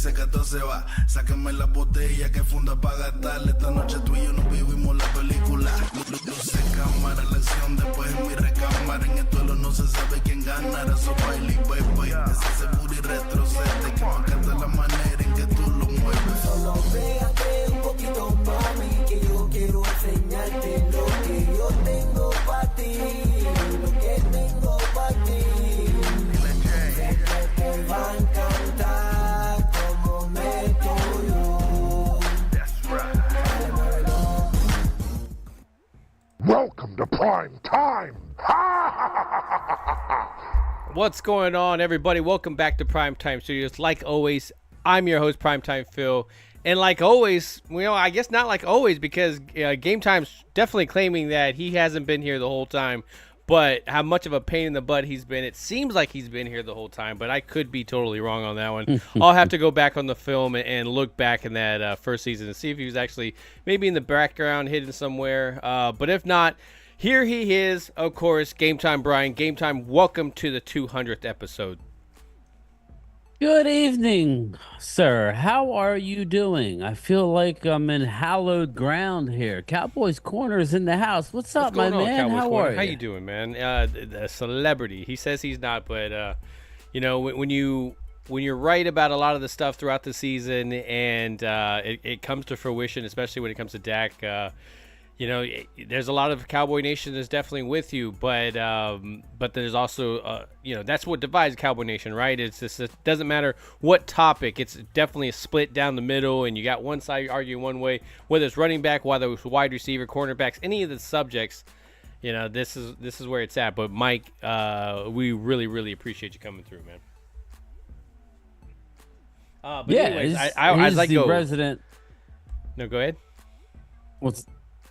ese gato se va. Sáquenme la botella que funda para gastarle. Esta noche tú y yo nos vivimos la película. Luce cámara, la acción después en mi recámara. En el duelo no se sabe quién ganará. So baile y bebe. Ese seguro y retrocede. Que me encanta la manera en que tú lo mueves. Solo pégate un poquito mami, que yo quiero enseñarte lo que yo tengo para ti. Lo que tengo para ti. Sé que te va a encantar como meto yo. Welcome to Prime Time. What's going on, everybody? Welcome back to Primetime Studios. Like always, I'm your host, Primetime Phil. And like always, I guess not like always, because Gametime's definitely claiming that he hasn't been here the whole time. But how much of a pain in the butt he's been, it seems like he's been here the whole time, but I could be totally wrong on that one. I'll have to go back on the film and look back in that first season and see if he was actually maybe in the background, hidden somewhere. But if not, here he is, of course, Gametime Bryan. Gametime, welcome to the 200th episode. Good evening, sir. How are you doing? I feel like I'm in hallowed ground here. Cowboys Corner is in the house. What's up, my man? How are you? How you doing, man? A celebrity. He says he's not, but when you're right about a lot of the stuff throughout the season, and it comes to fruition, especially when it comes to Dak. There's a lot of Cowboy Nation that's definitely with you, but there's also, that's what divides Cowboy Nation, right? It's just, it doesn't matter what topic. It's definitely a split down the middle, and you got one side arguing one way, whether it's running back, whether it's wide receiver, cornerbacks, any of the subjects. This is where it's at. But Mike, we really, really appreciate you coming through, man. Anyways, he's the resident. No, go ahead.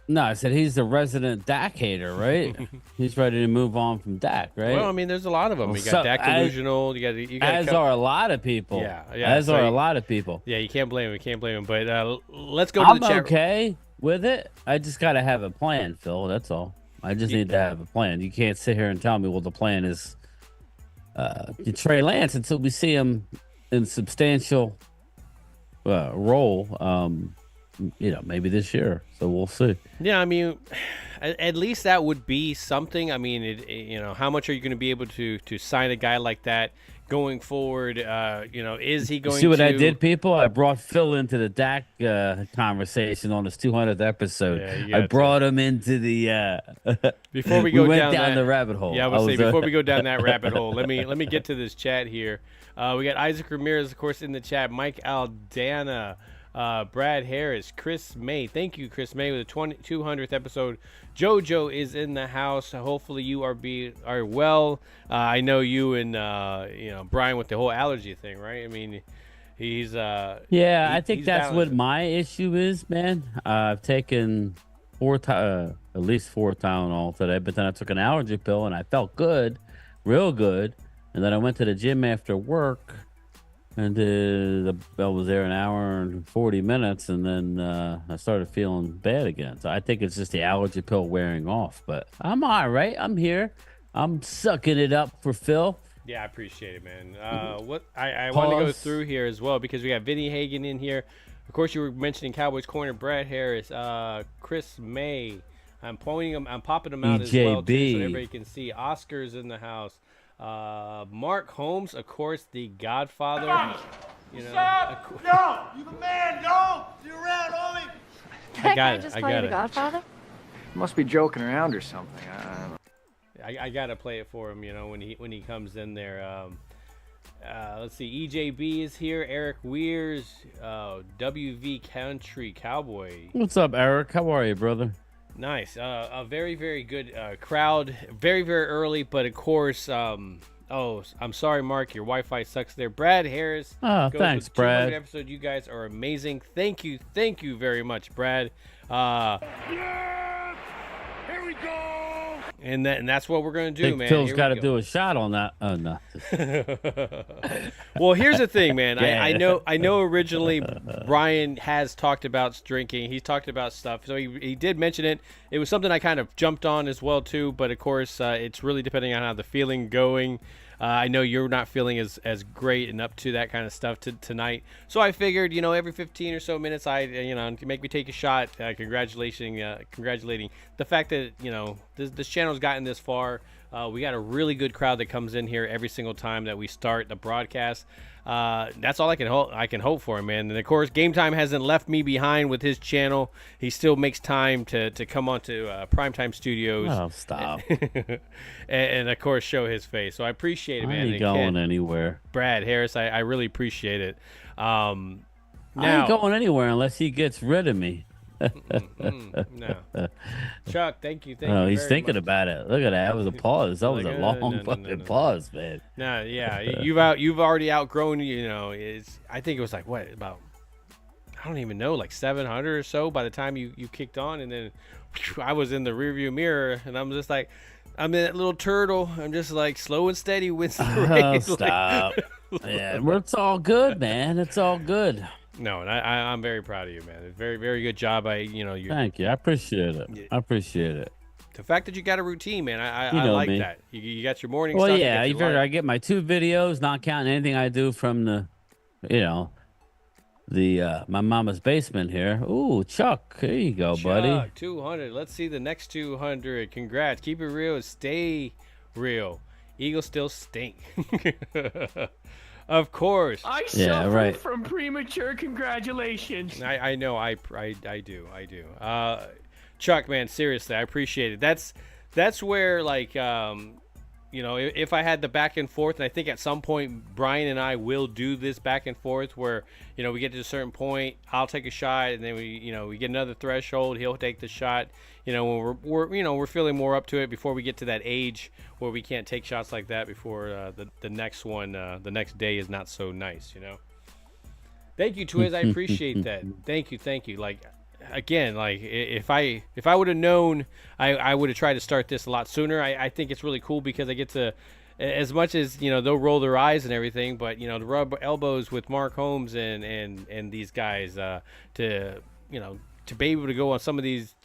No, I said he's the resident Dak hater, right? He's ready to move on from Dak, right? Well, I mean, there's a lot of them. You got Dak delusional. You got. As are a lot of people. Yeah. As are a lot of people. Yeah, you can't blame him. But let's go to the chat. I'm okay with it. I just got to have a plan, Phil. That's all. I just need to have a plan. You can't sit here and tell me, well, the plan is Trey Lance until we see him in substantial role. Maybe this year. So we'll see. Yeah, I mean, at least that would be something. I mean, how much are you going to be able to sign a guy like that going forward? Is he going to... See what I did, people? I brought Phil into the Dak conversation on his 200th episode. Yeah, I brought him into the... Before we go down the rabbit hole. Yeah, I would say, before we go down that rabbit hole, let me get to this chat here. We got Isaac Ramirez, of course, in the chat. Mike Aldana. Brad Harris, Chris May. Thank you, Chris May, with the 200th episode. JoJo is in the house. Hopefully you are well. I know you and Bryan with the whole allergy thing, right? I mean, he's I think that's what my issue is, man. I've taken at least 4 Tylenol today, but then I took an allergy pill and I felt good, real good. And then I went to the gym after work. And I was there an hour and 40 minutes, and then I started feeling bad again. So I think it's just the allergy pill wearing off. But I'm all right. I'm here. I'm sucking it up for Phil. Yeah, I appreciate it, man. What I want to go through here as well, because we got Vinny Hagen in here. Of course, you were mentioning Cowboys Corner, Brad Harris, Chris May. I'm popping them out as well, too, so everybody can see. Oscar's in the house. Mark Holmes, of course, the Godfather. No, you the man. No, you're around, homie. I got it. Just call you the Godfather? Must be joking around or something. I gotta play it for him. When he comes in there. Let's see. EJB is here. Eric Weirs, WV Country Cowboy. What's up, Eric? How are you, brother? Nice. A very, very good crowd. Very, very early, but of course, I'm sorry, Mark. Your Wi-Fi sucks there. Brad Harris. Oh, thanks, Brad. Episode. You guys are amazing. Thank you very much, Brad. Yes! Here we go! And that's what we're going to do, man. Phil's got to do a shot on that. Oh, no. Well, here's the thing, man. I know originally Bryan has talked about drinking. He's talked about stuff. So he did mention it. It was something I kind of jumped on as well, too. But, of course, it's really depending on how the feeling going. I know you're not feeling as great and up to that kind of stuff tonight. So I figured, every 15 or so minutes, make me take a shot, congratulating the fact that, this channel's gotten this far. We got a really good crowd that comes in here every single time that we start the broadcast. That's all I can hope for, man. And of course, Gametime hasn't left me behind with his channel. He still makes time to come onto Primetime Studios. Oh, stop! and of course, show his face. So I appreciate it, man. I ain't going anywhere. Brad Harris, I really appreciate it. I ain't going anywhere unless he gets rid of me. No, Chuck, thank you. Oh, he's thinking about it. Look at that. That was a pause. That was a long fucking pause, man. No, yeah, you've already outgrown. I think it was like what, about, I don't even know, like 700 or so by the time you kicked on, and then I was in the rearview mirror, and I'm just like, I'm in that little turtle. I'm just like slow and steady wins the race. Oh, stop. Yeah, it's all good, man. It's all good. No, and I'm very proud of you, man. Very, very good job. Thank you. I appreciate it. I appreciate it. The fact that you got a routine, man, I like that. You got your morning stuff. Well, yeah, I get my 2 videos, not counting anything I do from the, my mama's basement here. Ooh, Chuck, there you go, buddy. 200. Let's see the next 200. Congrats. Keep it real and stay real. Eagles still stink. Of course. I suffer from premature congratulations. I know. I do. Chuck, man, seriously, I appreciate it. That's where, like, if I had the back and forth, and I think at some point Bryan and I will do this back and forth where, we get to a certain point, I'll take a shot, and then we get another threshold, he'll take the shot. When we're feeling more up to it before we get to that age where we can't take shots like that before the next one, the next day is not so nice, Thank you, Twiz. I appreciate that. Thank you. Like, again, like if I would have known, I would have tried to start this a lot sooner. I think it's really cool because I get to, as much as they'll roll their eyes and everything, but to rub elbows with Mark Holmes and these guys to be able to go on some of these,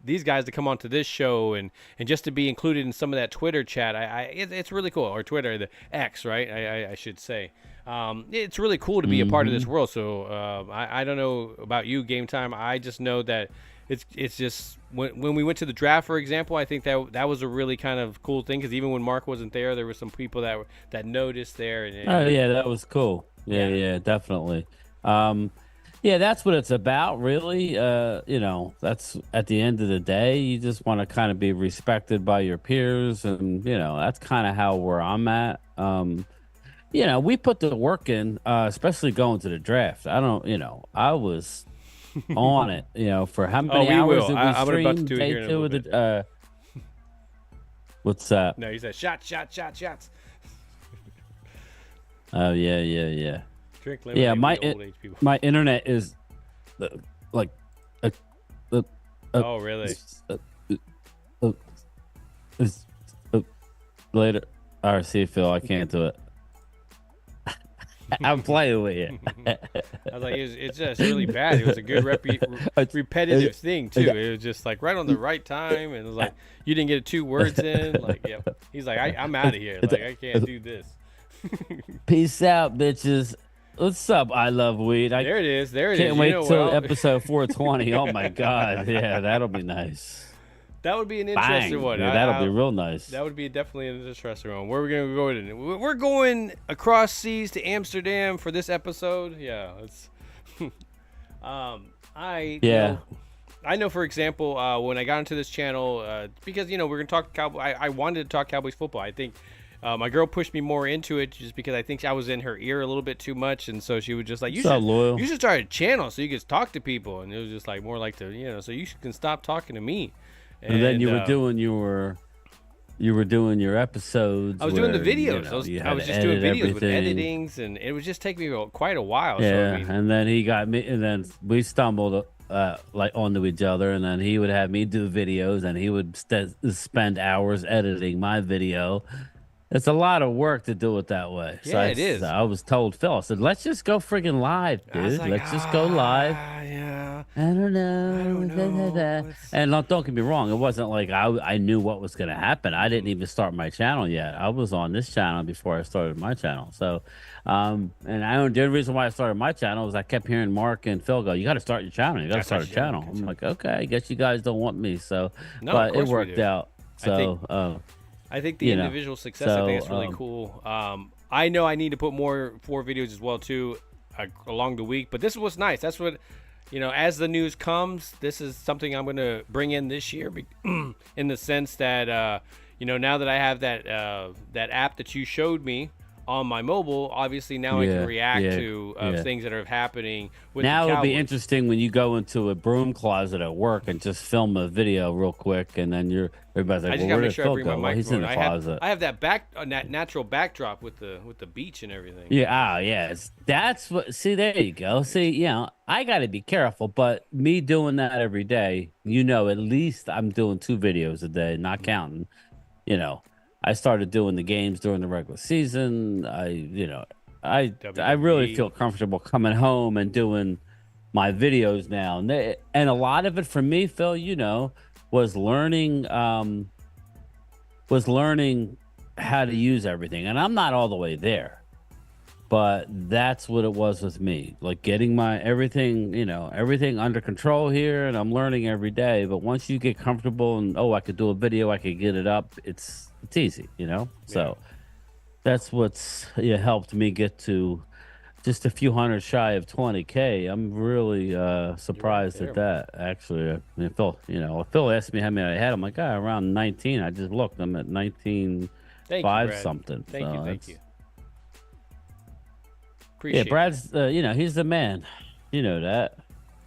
these guys to come onto this show and just to be included in some of that Twitter chat, it's really cool. Or Twitter, the X, right? I should say. It's really cool to be a part of this world. So I don't know about you, Gametime. I just know that it's just when we went to the draft, for example, I think that was a really kind of cool thing because even when Mark wasn't there, there were some people that noticed there. Oh yeah, that was cool. Yeah, definitely. Yeah, that's what it's about, really. That's at the end of the day, you just want to kind of be respected by your peers, and that's kind of where I'm at. We put the work in, especially going to the draft. I was on it, for how many hours did we I'm stream? about to do it here in a little bit. What's that? No, you said shots. Oh yeah. Drink lemonade yeah, old age people. my internet is oh really? Later. All right, see you, Phil. I can't do it. I'm playing with you. I was like, it's just really bad. It was a good repetitive thing too. It was just like right on the right time, and it was like you didn't get 2 words in. Like, yeah. He's like, I'm out of here. Like, I can't do this. Peace out, bitches. What's up? I love weed. There it is. Can't wait till episode 420. Oh my god. Yeah, that'll be nice. That would be an interesting one. Yeah, that'll be real nice. That would be definitely an interesting one. Where are we going to go in? We're going across seas to Amsterdam for this episode. Yeah, it's. I know, for example, when I got into this channel, because we're going to talk Cowboy. I wanted to talk Cowboys football. I think my girl pushed me more into it just because I think I was in her ear a little bit too much, and so she was just like, "You should start a channel so you can talk to people." And it was just like more like so you can stop talking to me. And then you were doing your episodes. I was doing the videos. I was just doing videos with editings, and it was just taking me quite a while. Yeah, so, and then he got me, and then we stumbled like onto each other, and then he would have me do videos, and he would spend hours editing my video. It's a lot of work to do it that way. Yeah, it is. I was told, Phil, I said, let's just go friggin' live, dude. Like, let's just go live. Yeah. I don't know. And don't get me wrong, it wasn't like I knew what was going to happen. I didn't even start my channel yet. I was on this channel before I started my channel. So, and the only reason why I started my channel is I kept hearing Mark and Phil go, "You got to start your channel. You got to start a channel." I'm like, okay, I guess you guys don't want me. So, no, but it worked out. So, I think the individual success, I think it's really cool. I know I need to put more videos as well too along the week, but this was nice. That's what, as the news comes, this is something I'm going to bring in this year in the sense that, now that I have that app that you showed me on my mobile, obviously now I can react to things that are happening with now the Cowboys. It'll be interesting when you go into a broom closet at work and just film a video real quick, and then everybody's like, I just well, gotta where make did sure Phil I bring my go? Well, he's microphone. in the closet. I have that natural backdrop with the beach and everything. Yeah, that's what. See, there you go. See, I got to be careful, but me doing that every day, at least I'm doing 2 videos a day, not counting. I started doing the games during the regular season. I really feel comfortable coming home and doing my videos now, and a lot of it for me, Phil, was learning how to use everything, and I'm not all the way there, but that's what it was with me, like getting my everything under control here, and I'm learning every day. But once you get comfortable and I could do a video, I could get it up, it's easy, so that's what's helped me get to just a few hundred shy of 20K. I'm really surprised at that, actually. I mean, Phil asked me how many I had. I'm like, around 19. I just looked. I'm at 19.5 something. Thank you. Appreciate Brad's, he's the man. You know that.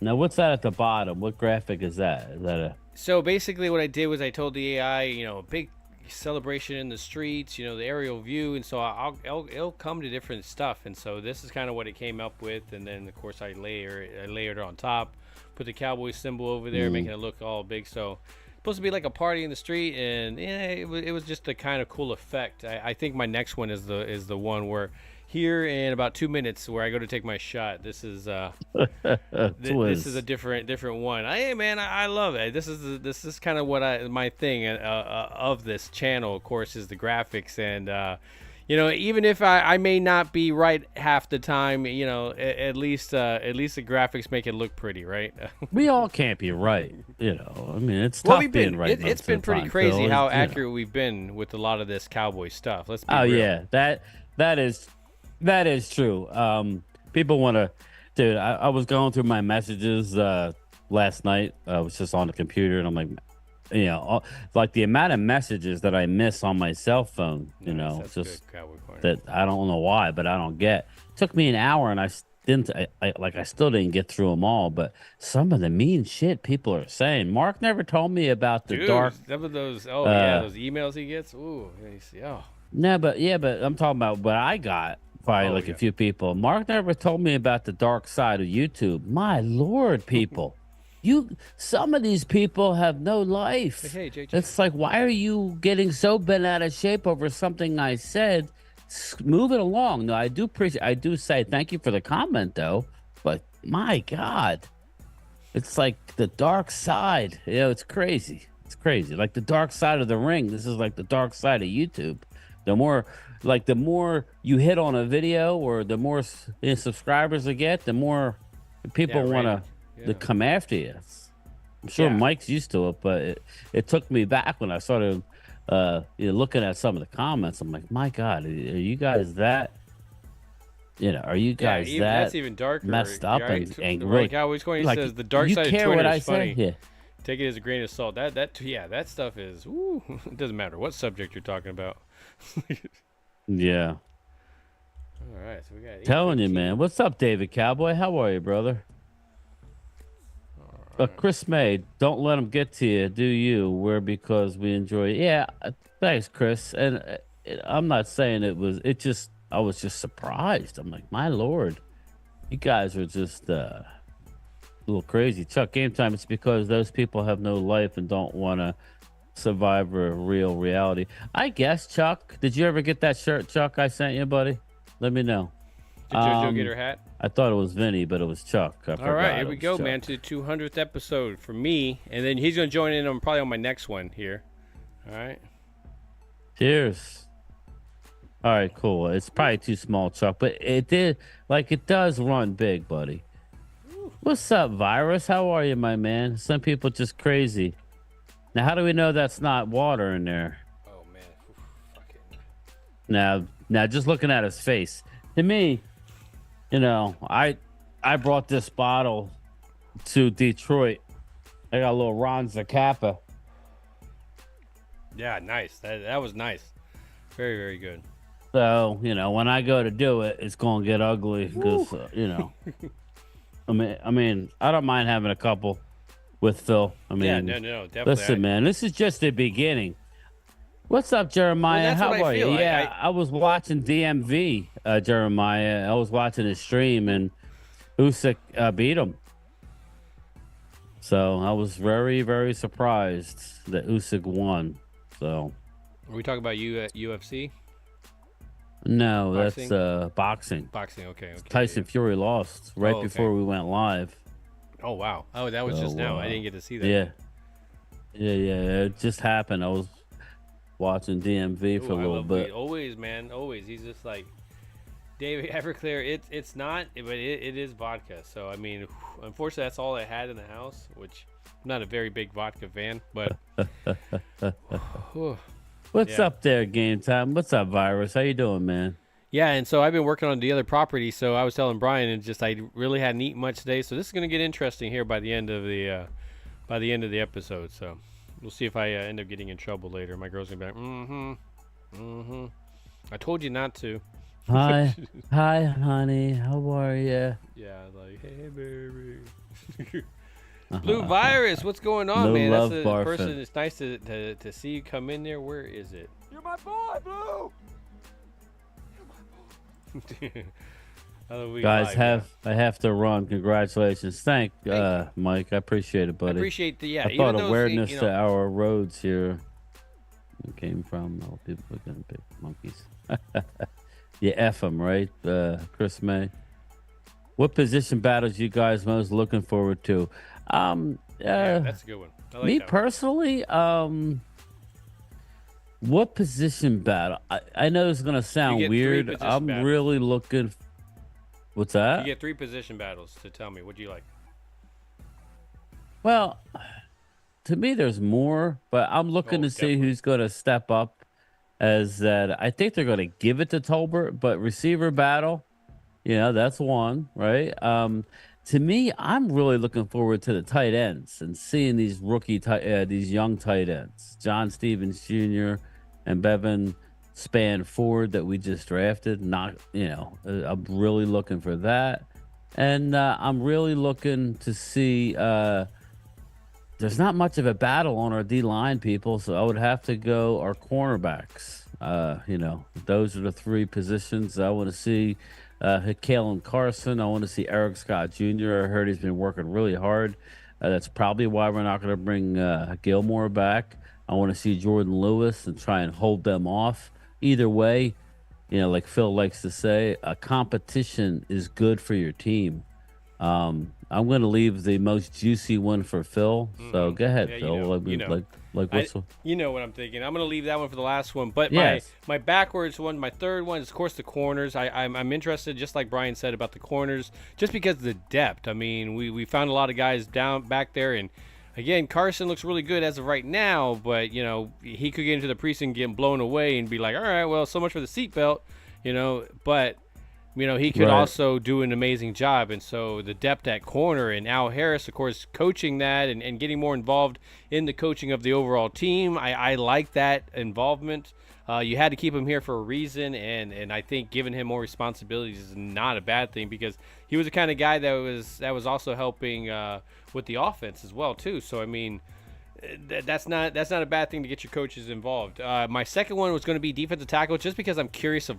Now, what's that at the bottom? What graphic is that? Is that a... So basically what I did was I told the AI, a big celebration in the streets, the aerial view, and so it'll come to different stuff, and so this is kind of what it came up with, and then of course I layered it on top, put the Cowboys symbol over there, making it look all big. So supposed to be like a party in the street, and it was just a kind of cool effect. I think my next one is the one where here in about 2 minutes where I go to take my shot. This is this is a different one. Hey man, I love it. This is kind of what my thing of this channel, of course, is the graphics, and even if I may not be right half the time, at least the graphics make it look pretty, right? We all can't be right, I mean, it's tough being right. It's been pretty crazy how accurate we've been with a lot of this Cowboy stuff. Let's be real. Yeah, that is true. People want to, dude. I was going through my messages last night. I was just on the computer, and I'm like, like the amount of messages that I miss on my cell phone. It's just that I don't know why, but I don't get. It took me an hour, and I still didn't get through them all. But some of the mean shit people are saying. Mark never told me about the dark. Some of those, those emails he gets. Ooh, No, but I'm talking about what I got. Probably a few people. Mark never told me about the dark side of YouTube. My Lord, people. Some of these people have no life. Hey, JJ. It's like, why are you getting so bent out of shape over something I said? Move it along. No, I do say thank you for the comment, though. But my God, it's like the dark side. It's crazy. It's crazy. Like the dark side of the ring. This is like the dark side of YouTube. The more you hit on a video, or the more subscribers you get, the more people want to come after you. I'm sure Mike's used to it, but it took me back when I started looking at some of the comments. I'm like, my God, are you guys that? Are you guys that's even darker, messed up and angry? Like Cowboys Corner says, the dark side of Twitter is funny. Yeah. Take it as a grain of salt. That stuff is. Ooh, it doesn't matter what subject you're talking about. Yeah. All right, so we got. Telling you, man. What's up, David Cowboy? How are you, brother? Chris May, don't let them get to you, do you? We're because we enjoy it. Yeah, thanks, Chris. And I'm not saying it was. I was just surprised. I'm like, my Lord, you guys are just a little crazy. Chuck, game time. It's because those people have no life and don't want to survive a real reality. I guess, Chuck. Did you ever get that shirt, Chuck, I sent you, buddy? Let me know. Did JoJo get her hat? I thought it was Vinny, but it was Chuck. All right, here we go, man, to the 200th episode for me. And then he's going to join in on probably on my next one here. All right. Cheers. All right, cool. It's probably too small, Chuck, but it does run big, buddy. What's up, Virus? How are you, my man? Some people just crazy. Now, how do we know that's not water in there? Oh, man. Fucking. Now, just looking at his face. To me, you know, I brought this bottle to Detroit. I got a little Ron Zacapa. Yeah, nice. That was nice. Very, very good. So, you know, when I go to do it, it's going to get ugly because, you know. I mean, I don't mind having a couple with Phil. I mean, yeah, no, definitely. Listen, man, this is just the beginning. What's up, Jeremiah? Well, how are you? Yeah, I was watching DMV, Jeremiah. I was watching his stream, and Usyk beat him. So I was very, very surprised that Usyk won. So, are we talking about UFC? No, boxing? That's boxing. Boxing, okay. Tyson Fury lost right before we went live. Oh, wow. Oh, that was just now. I didn't get to see that. Yeah. It just happened. I was watching DMV for a little bit. Always, man. Always. He's just like, David Everclear, it's not, but it is vodka. So, I mean, unfortunately, that's all I had in the house, which I'm not a very big vodka fan, but. What's up there, Game Time? What's up, Virus? How you doing, man? Yeah, and so I've been working on the other property. So I was telling Brian, and just I really hadn't eaten much today. So this is going to get interesting here by the end of the episode. So we'll see if I end up getting in trouble later. My girl's gonna be like, I told you not to. Hi, honey. How are you? Yeah, like, hey, baby. Blue Virus, what's going on, man? Love That's the barfing. person. It's nice to see you come in there. Where is it? You're my boy, Blue. Guys, I have to run. Congratulations. Thank Mike. I appreciate it, buddy. I appreciate the I thought awareness to our roads here came from all people looking big monkeys. You F them, right, Chris May? What position battles you guys most looking forward to? Yeah, that's a good one. I like me that personally, what position battle? I know it's gonna sound weird. I'm really looking. What's that? You get 3 position battles to tell me. What do you like? Well, to me, there's more, but I'm looking to see who's gonna step up. As that, I think they're gonna give it to Tolbert, but receiver battle, you know, that's one, right? To me, I'm really looking forward to the tight ends and seeing these these young tight ends, John Stevens Jr. and Bevan Span Ford that we just drafted. I'm really looking for that, and I'm really looking to see. There's not much of a battle on our D line, people, so I would have to go our cornerbacks. Those are the 3 positions I want to see. Kalen Carson. I want to see Eric Scott Jr. I heard he's been working really hard. That's probably why we're not going to bring Gilmore back. I want to see Jordan Lewis and try and hold them off. Either way, like Phil likes to say, a competition is good for your team. I'm going to leave the most juicy one for Phil. So go ahead, Phil. You know what I'm thinking. I'm going to leave that one for the last one. But my backwards one, my third one is, of course, the corners. I'm interested, just like Brian said, about the corners, just because of the depth. I mean, we found a lot of guys down back there. And, again, Carson looks really good as of right now. But, he could get into the precinct, get blown away, and be like, all right, well, so much for the seatbelt. But... he could also do an amazing job. And so the depth at corner, and Al Harris, of course, coaching that and getting more involved in the coaching of the overall team. I like that involvement. You had to keep him here for a reason, and I think giving him more responsibilities is not a bad thing, because he was the kind of guy that was also helping with the offense as well too. So I mean, that's not a bad thing to get your coaches involved. My second one was going to be defensive tackle, just because I'm curious of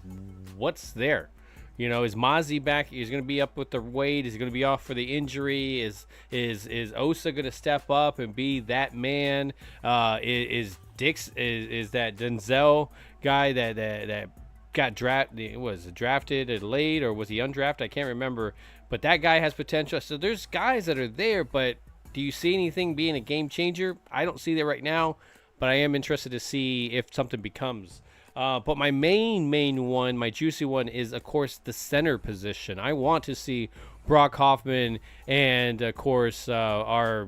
what's there. Is Mozzie back? He's going to be up with the weight. Is he going to be off for the injury? Is Osa going to step up and be that man? Is Dix is that Denzel guy that got drafted. Was drafted late or was he undrafted? I can't remember. But that guy has potential. So there's guys that are there, but do you see anything being a game changer? I don't see that right now, but I am interested to see if something becomes. But my main one, my juicy one, is of course the center position. I want to see Brock Hoffman and of course our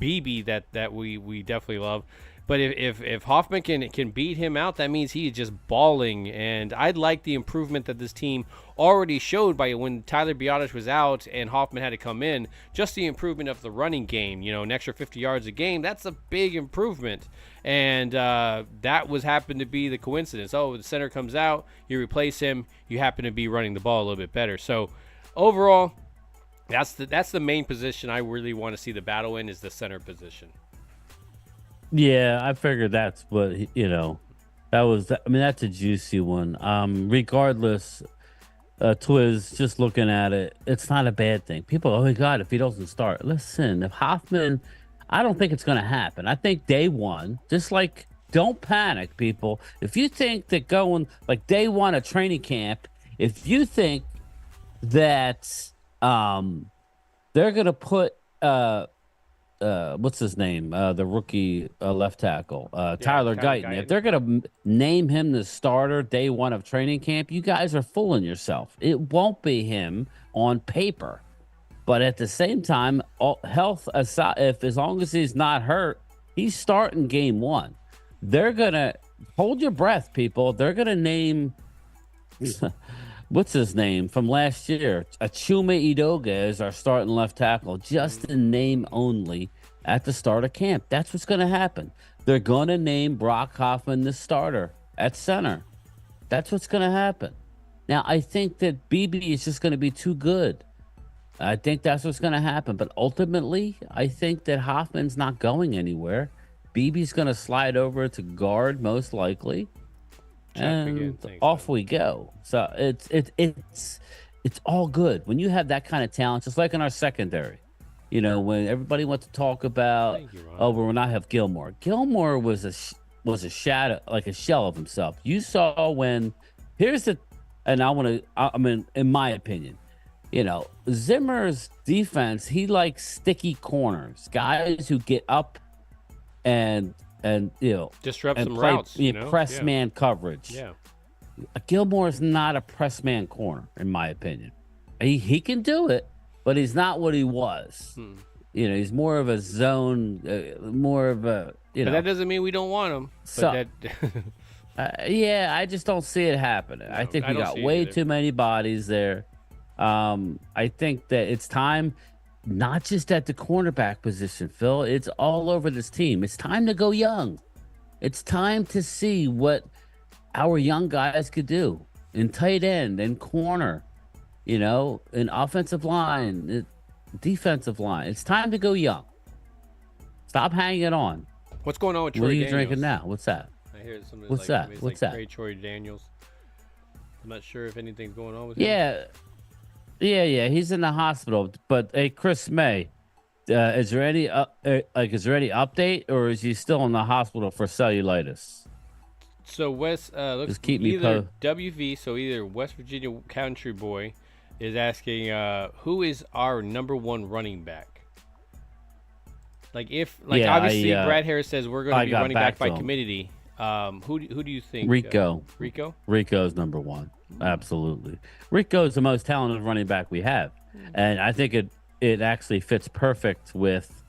BB that we definitely love. But if Hoffman can beat him out, that means he's just balling. And I'd like the improvement that this team already showed by when Tyler Biotish was out and Hoffman had to come in. Just the improvement of the running game, an extra 50 yards a game, that's a big improvement. And that happened to be the coincidence. Oh, the center comes out, you replace him, you happen to be running the ball a little bit better. So overall, that's the main position I really want to see the battle in, is the center position. Yeah, I figured that's what that's a juicy one. Regardless, Twiz, just looking at it, it's not a bad thing. People, oh my God, if he doesn't start, listen, if Hoffman, I don't think it's going to happen. I think day one, just like, don't panic, people. If you think that going like day one of training camp, if you think that they're going to put what's his name? The rookie left tackle, Tyler Guyton. If they're going to name him the starter day one of training camp, you guys are fooling yourself. It won't be him on paper. But at the same time, health aside, as long as he's not hurt, he's starting game one. They're going to hold your breath, people. They're going to name what's his name from last year? Achuma Idoga is our starting left tackle, just in name only at the start of camp. That's what's going to happen. They're going to name Brock Hoffman the starter at center. That's what's going to happen. Now, I think that BB is just going to be too good. I think that's what's going to happen. But ultimately, I think that Hoffman's not going anywhere. BB's going to slide over to guard, most likely. And off we go. So it's all good when you have that kind of talent, just like in our secondary. When everybody wants to talk about, we'll not have Gilmore. Gilmore was a shadow, like a shell of himself. You saw when in my opinion, Zimmer's defense, he likes sticky corners, guys who get up and disrupt some play, routes, press man coverage. Yeah, Gilmore is not a press man corner, in my opinion. He can do it, but he's not what he was. He's more of a zone, more of a But that doesn't mean we don't want him. So, yeah, I just don't see it happening. No, I think we got way too many bodies there. I think that it's time. Not just at the cornerback position, Phil. It's all over this team. It's time to go young. It's time to see what our young guys could do in tight end and corner, in offensive line, defensive line. It's time to go young. Stop hanging on. What's going on with Troy What are you Daniels? drinking now? What's that? I hear something What's that? What's that? Troy Daniels. I'm not sure if anything's going on with him. Yeah, he's in the hospital. But hey, Chris May, is there any update, or is he still in the hospital for cellulitis? So West, just keep me WV. So either West Virginia Country Boy is asking, who is our number one running back? Obviously Brad Harris says we're going to be running back by committee. Who do you think? Rico. Rico's number one. Absolutely. Rico is the most talented running back we have. And I think it actually fits perfect with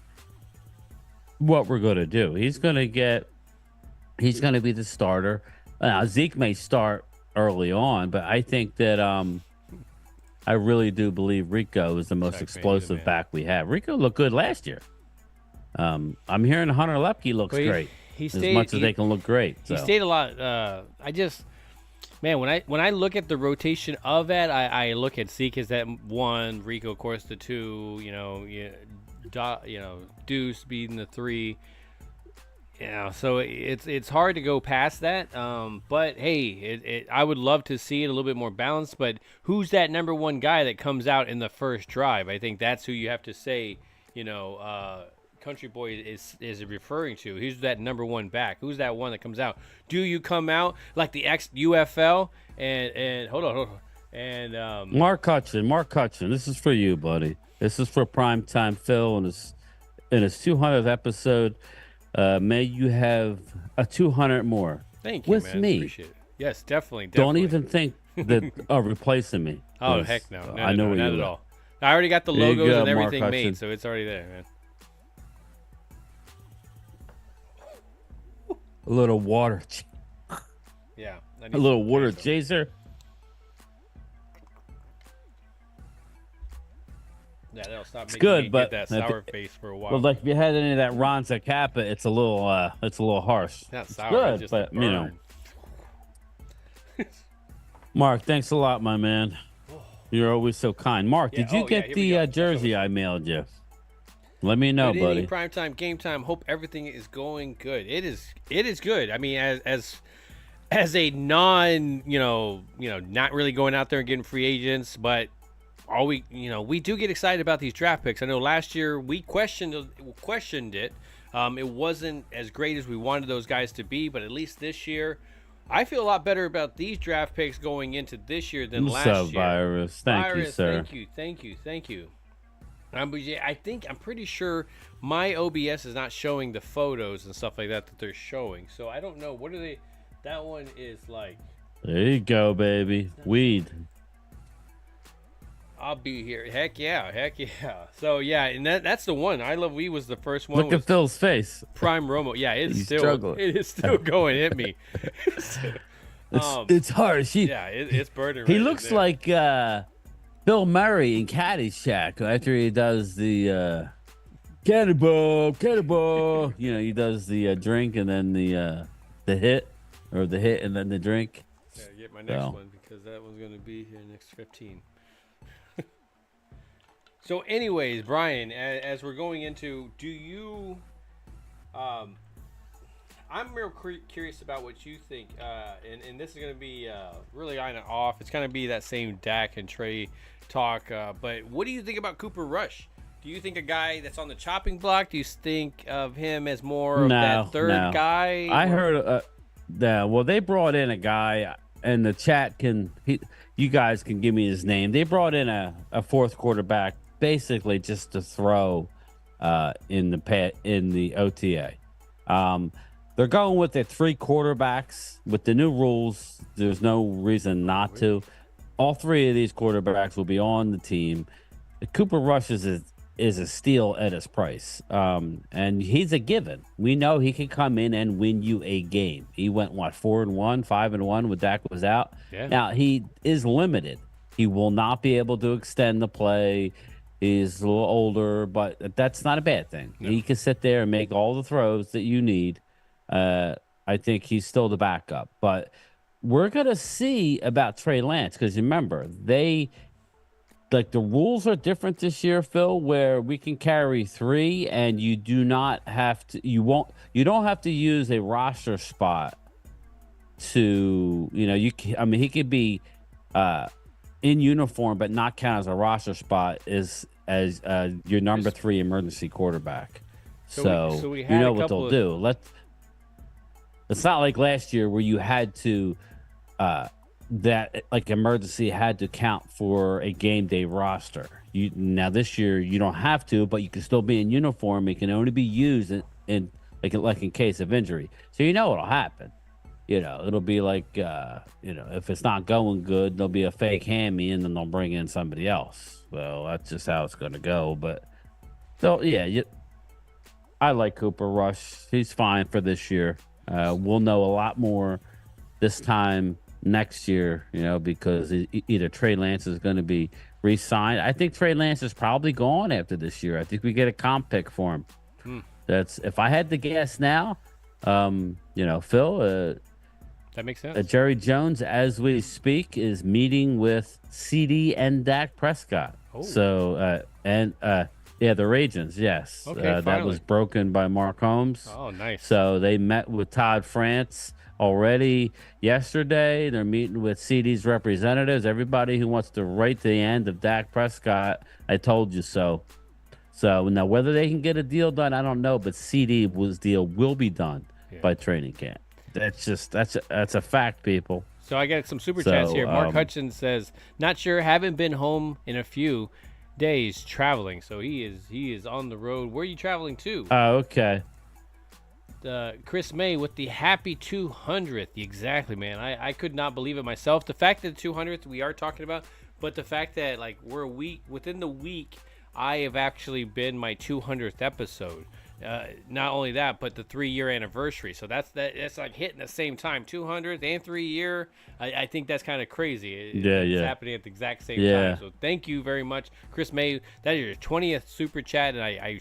what we're going to do. He's going to be the starter. Now, Zeke may start early on, but I think that I really do believe Rico is the most explosive back we have. Rico looked good last year. I'm hearing Hunter Lepke looks great. As much as they can look great. He stayed a lot. When I look at the rotation of that, I look at Zeke as that one, Rico, of course, the two. Deuce being the three. So it's hard to go past that. But hey, I would love to see it a little bit more balanced. But who's that number one guy that comes out in the first drive? I think that's who you have to say. Country Boy is referring to. Who's that number one back? Who's that one that comes out? Do you come out like the ex-UFL and hold on. And Mark Hutchin, this is for you, buddy. This is for Primetime Phil in his 200th episode. May you have a 200 more. Thank you, with man. me. Appreciate it. Yes, definitely. Don't even think that replacing me. Oh, heck no. I know not at all. I already got the logos and everything made, so it's already there, man. A little water. Yeah. A little water chaser. Yeah, that'll stop making good, me but get that sour face for a while. Well, like if you had any of that Ron Zacapa, it's a little harsh. Not it's sour, good, it's just but burn. you know. Mark, thanks a lot, my man. You're always so kind. Mark, did you get the jersey I mailed you? Let me know, good buddy. Primetime, game time. Hope everything is going good. It is good. I mean, as a non, not really going out there and getting free agents, but we do get excited about these draft picks. I know last year we questioned it. It wasn't as great as we wanted those guys to be, but at least this year, I feel a lot better about these draft picks going into this year than last year. Virus? Thank you, sir. Thank you. I'm pretty sure my OBS is not showing the photos and stuff like that they're showing. So I don't know. What are they? That one is like. There you go, baby. Weed. I'll be here. Heck yeah. So yeah, and that's the one. I Love Weed was the first one. Look at Phil's face. Prime Romo. Yeah, He's struggling. It is still going. Hit me. It's harsh. It's burning. He looks like Bill Murray in Caddyshack after he does the cannonball. He does the drink and then the hit, or the hit and then the drink. Yeah, get my next one because that one's going to be here next 15. So anyways, Brian, as we're going into, do you I'm real curious about what you think, and this is going to be really on and off. It's going to be that same Dak and Trey talk, but what do you think about Cooper Rush? Do you think a guy that's on the chopping block? Do you think of him as more of that third guy? I heard, well, they brought in a guy, and the chat you guys can give me his name. They brought in a fourth quarterback, basically just to throw in the OTA. They're going with their three quarterbacks. With the new rules, there's no reason not to. All three of these quarterbacks will be on the team. Cooper Rush is a steal at his price. And he's a given. We know he can come in and win you a game. He went, 4-1, 5-1 when Dak was out. Yeah. Now, he is limited. He will not be able to extend the play. He's a little older, but that's not a bad thing. No. He can sit there and make all the throws that you need. I think he's still the backup. But we're going to see about Trey Lance, because remember, the rules are different this year, Phil, where we can carry three and you do not have to, you don't have to use a roster spot to, he could be in uniform but not count as a roster spot as your number 3 emergency quarterback. So we you know what they'll do. It's not like last year where you had to that emergency had to count for a game day roster. Now this year you don't have to, but you can still be in uniform. It can only be used in case of injury. So what'll happen. It'll be like if it's not going good, there'll be a fake hammy and then they'll bring in somebody else. Well, that's just how it's going to go. But so I like Cooper Rush. He's fine for this year. We'll know a lot more this time next year, because either Trey Lance is going to be re-signed. I think Trey Lance is probably gone after this year. I think we get a comp pick for him. That's, if I had to guess now, Phil, that makes sense. Jerry Jones, as we speak, is meeting with CD and Dak Prescott. Oh. So, the Ravens, yes. Okay, that was broken by Mark Holmes. Oh, nice. So they met with Todd France already yesterday. They're meeting with CD's representatives, everybody who wants to write the end of Dak Prescott. I told you so. So now whether they can get a deal done, I don't know. But CD's deal will be done by training camp. That's a fact, people. So I got some super chats here. Mark Hutchins says, "Not sure, haven't been home in a few days traveling." So he is on the road. Where are you traveling to? Oh, okay. Chris May with the happy 200th. Exactly, man. I could not believe it myself. The fact that the 200th we are talking about, but the fact that like we're a week within the week, I have actually been my 200th episode. Not only that, but the 3-year anniversary. So that's like hitting the same time, 200th and 3-year. I think that's kind of crazy. It's happening at the exact same time. So thank you very much, Chris May. That is your 20th super chat, and I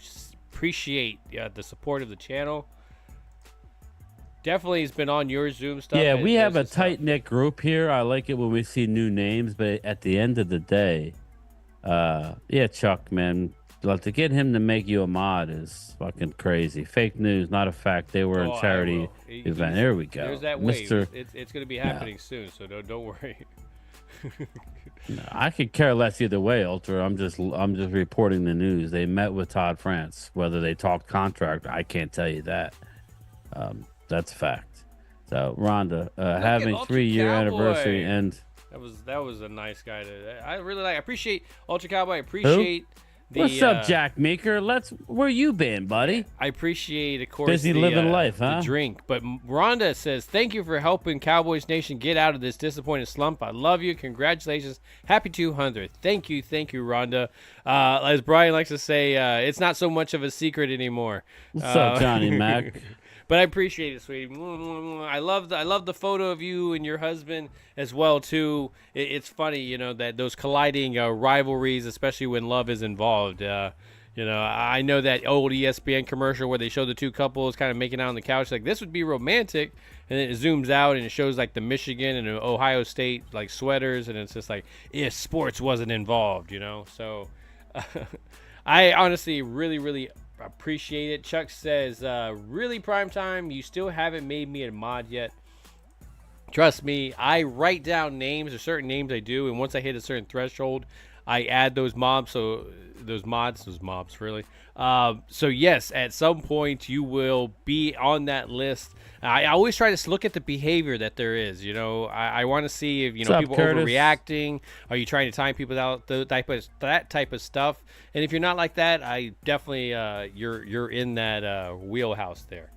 appreciate the support of the channel. Definitely has been on your Zoom stuff. Yeah, we have a tight-knit group here. I like it when we see new names, but at the end of the day, Chuck, man, to get him to make you a mod is fucking crazy. Fake news, not a fact. They were in charity event. There we go. There's that wave. It's going to be happening soon, so don't worry. No, I could care less either way, Ultra. I'm just reporting the news. They met with Todd France. Whether they talked contract, I can't tell you that. That's a fact. So Rhonda, having 3-year anniversary, and that was a nice guy. I really appreciate Ultra Cowboy. I appreciate what's up, Jack Meeker? Where you been, buddy? I appreciate, of course, busy living life, huh? The drink. But Rhonda says, "Thank you for helping Cowboys Nation get out of this disappointing slump. I love you. Congratulations. Happy 200th. Thank you, Rhonda." As Brian likes to say, it's not so much of a secret anymore. What's up, Johnny Mac? But I appreciate it, sweetie. I love the photo of you and your husband as well too. It's funny, that those colliding rivalries, especially when love is involved. I know that old ESPN commercial where they show the two couples kind of making out on the couch, like this would be romantic, and then it zooms out and it shows like the Michigan and Ohio State like sweaters, and it's just like if sports wasn't involved, So I honestly really appreciate it. Chuck says, really, Primetime, you still haven't made me a mod yet. Trust me, I write down names. There's certain names I do, and once I hit a certain threshold, I add those mobs. So those mobs, really. So yes, at some point you will be on that list. I always try to look at the behavior that there is. I want to see if people overreacting. Are you trying to time people out? That type of stuff. And if you're not like that, I definitely you're in that wheelhouse there.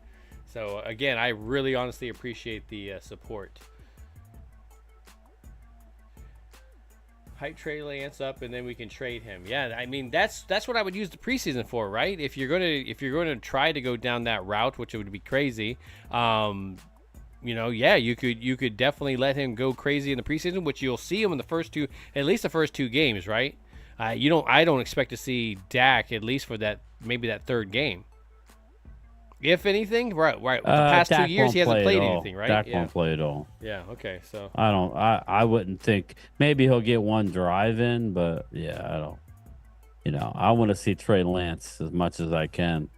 So again, I really honestly appreciate the support. Hype Trey Lance up, and then we can trade him. Yeah, I mean that's what I would use the preseason for, right? If you're gonna try to go down that route, which it would be crazy, you could definitely let him go crazy in the preseason, which you'll see him in at least the first two games, right? I don't expect to see Dak at least for maybe that third game. If anything, right. The past Dak 2 years, he hasn't played anything, right? Dak won't play at all. Yeah. Okay. So I wouldn't think. Maybe he'll get one drive in, but yeah, I don't. I want to see Trey Lance as much as I can.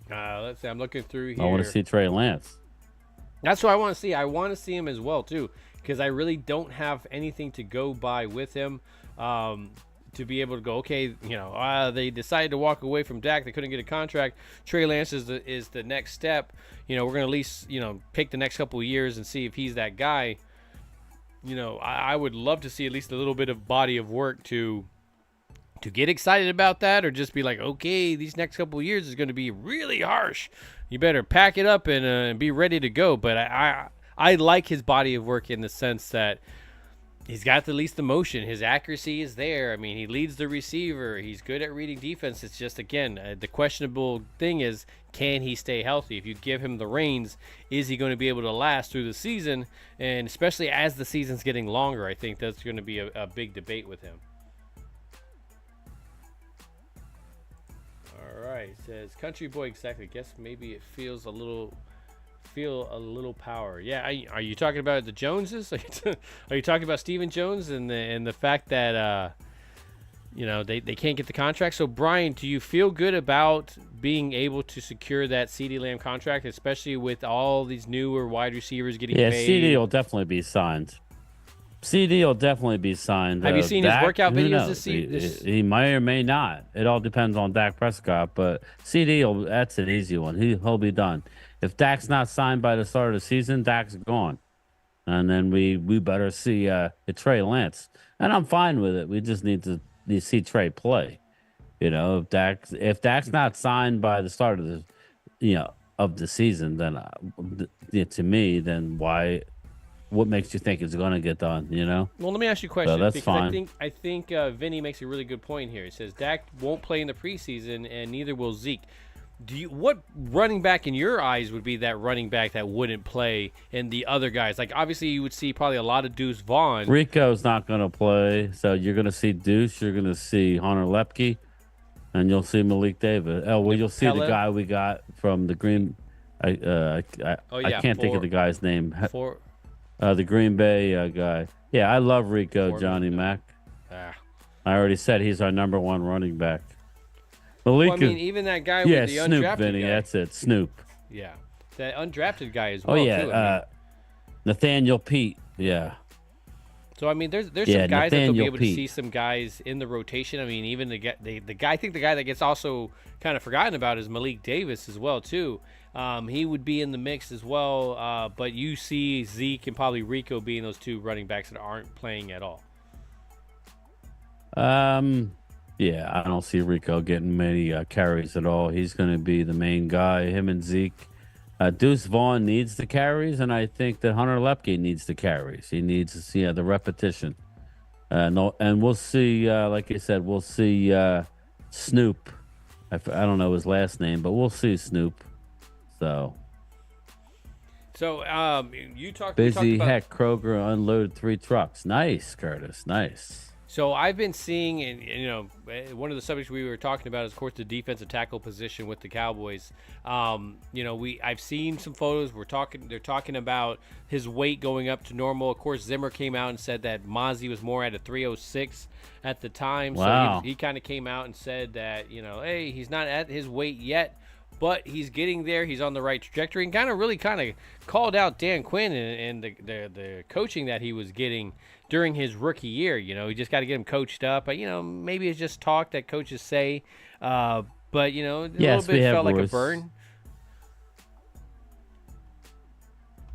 Let's see. I'm looking through here. I want to see Trey Lance. That's what I want to see. I want to see him as well too, because I really don't have anything to go by with him. To be able to go, okay, they decided to walk away from Dak. They couldn't get a contract. Trey Lance is the next step. We're going to at least, pick the next couple of years and see if he's that guy. I would love to see at least a little bit of body of work to get excited about that, or just be like, okay, these next couple of years is going to be really harsh. You better pack it up and be ready to go. But I like his body of work in the sense that he's got the least emotion. His accuracy is there. I mean, he leads the receiver. He's good at reading defense. It's just, again, the questionable thing is, can he stay healthy? If you give him the reins, is he going to be able to last through the season? And especially as the season's getting longer, I think that's going to be a big debate with him. All right. It says, Country Boy, exactly. Guess maybe it feels a little power. Yeah, are you talking about the Joneses? Are you talking about Stephen Jones and the fact that they can't get the contract? So Brian, do you feel good about being able to secure that CeeDee Lamb contract, especially with all these newer wide receivers getting paid? Yeah, CeeDee will definitely be signed. CD will definitely be signed. Have you seen his Dak, workout who videos knows? this season? He may or may not. It all depends on Dak Prescott. But CD, that's an easy one. He'll be done. If Dak's not signed by the start of the season, Dak's gone. And then we better see Trey Lance. And I'm fine with it. We just need to see Trey play. You know, if Dak's not signed by the start of the season, then to me, then why? What makes you think it's going to get done? You know. Well, let me ask you a question. So that's because fine. I think Vinny makes a really good point here. He says Dak won't play in the preseason, and neither will Zeke. What running back in your eyes would be that running back that wouldn't play, and the other guys? Like, obviously, you would see probably a lot of Deuce Vaughn. Rico's not going to play, so you're going to see Deuce. You're going to see Hunter Lepke, and you'll see Malik Davis. Oh, well, you'll see the guy we got from the Green. I can't think of the guy's name. The Green Bay guy. Yeah, I love Rico, Johnny Mac. I already said he's our number one running back. Well, I mean, even that guy with the Snoop, undrafted Vinny, guy. that's it, Snoop. Yeah, that undrafted guy as well. Oh yeah, too, I mean. Nathaniel Pete. Yeah. So I mean, there's some guys that they'll be able to Pete. see some guys in the rotation. I mean, even the guy. I think the guy that gets also kind of forgotten about is Malik Davis as well too. He would be in the mix as well. But you see Zeke and probably Rico being those two running backs that aren't playing at all. Yeah, I don't see Rico getting many carries at all. He's going to be the main guy. Him and Zeke. Deuce Vaughn needs the carries, and I think that Hunter Lepke needs the carries. He needs to see the repetition. And we'll see, like I said, we'll see Snoop. I don't know his last name, but we'll see Snoop. So you talked busy about, heck. Kroger unloaded 3 trucks. Nice, Curtis. Nice. So I've been seeing, and one of the subjects we were talking about is, of course, the defensive tackle position with the Cowboys. I've seen some photos. They're talking about his weight going up to normal. Of course, Zimmer came out and said that Mozzie was more at a 306 at the time. Wow. So he kind of came out and said that, hey, he's not at his weight yet, but he's getting there. He's on the right trajectory, and kind of called out Dan Quinn and the coaching that he was getting during his rookie year. You just got to get him coached up. But, maybe it's just talk that coaches say. But, a little bit felt like a burn.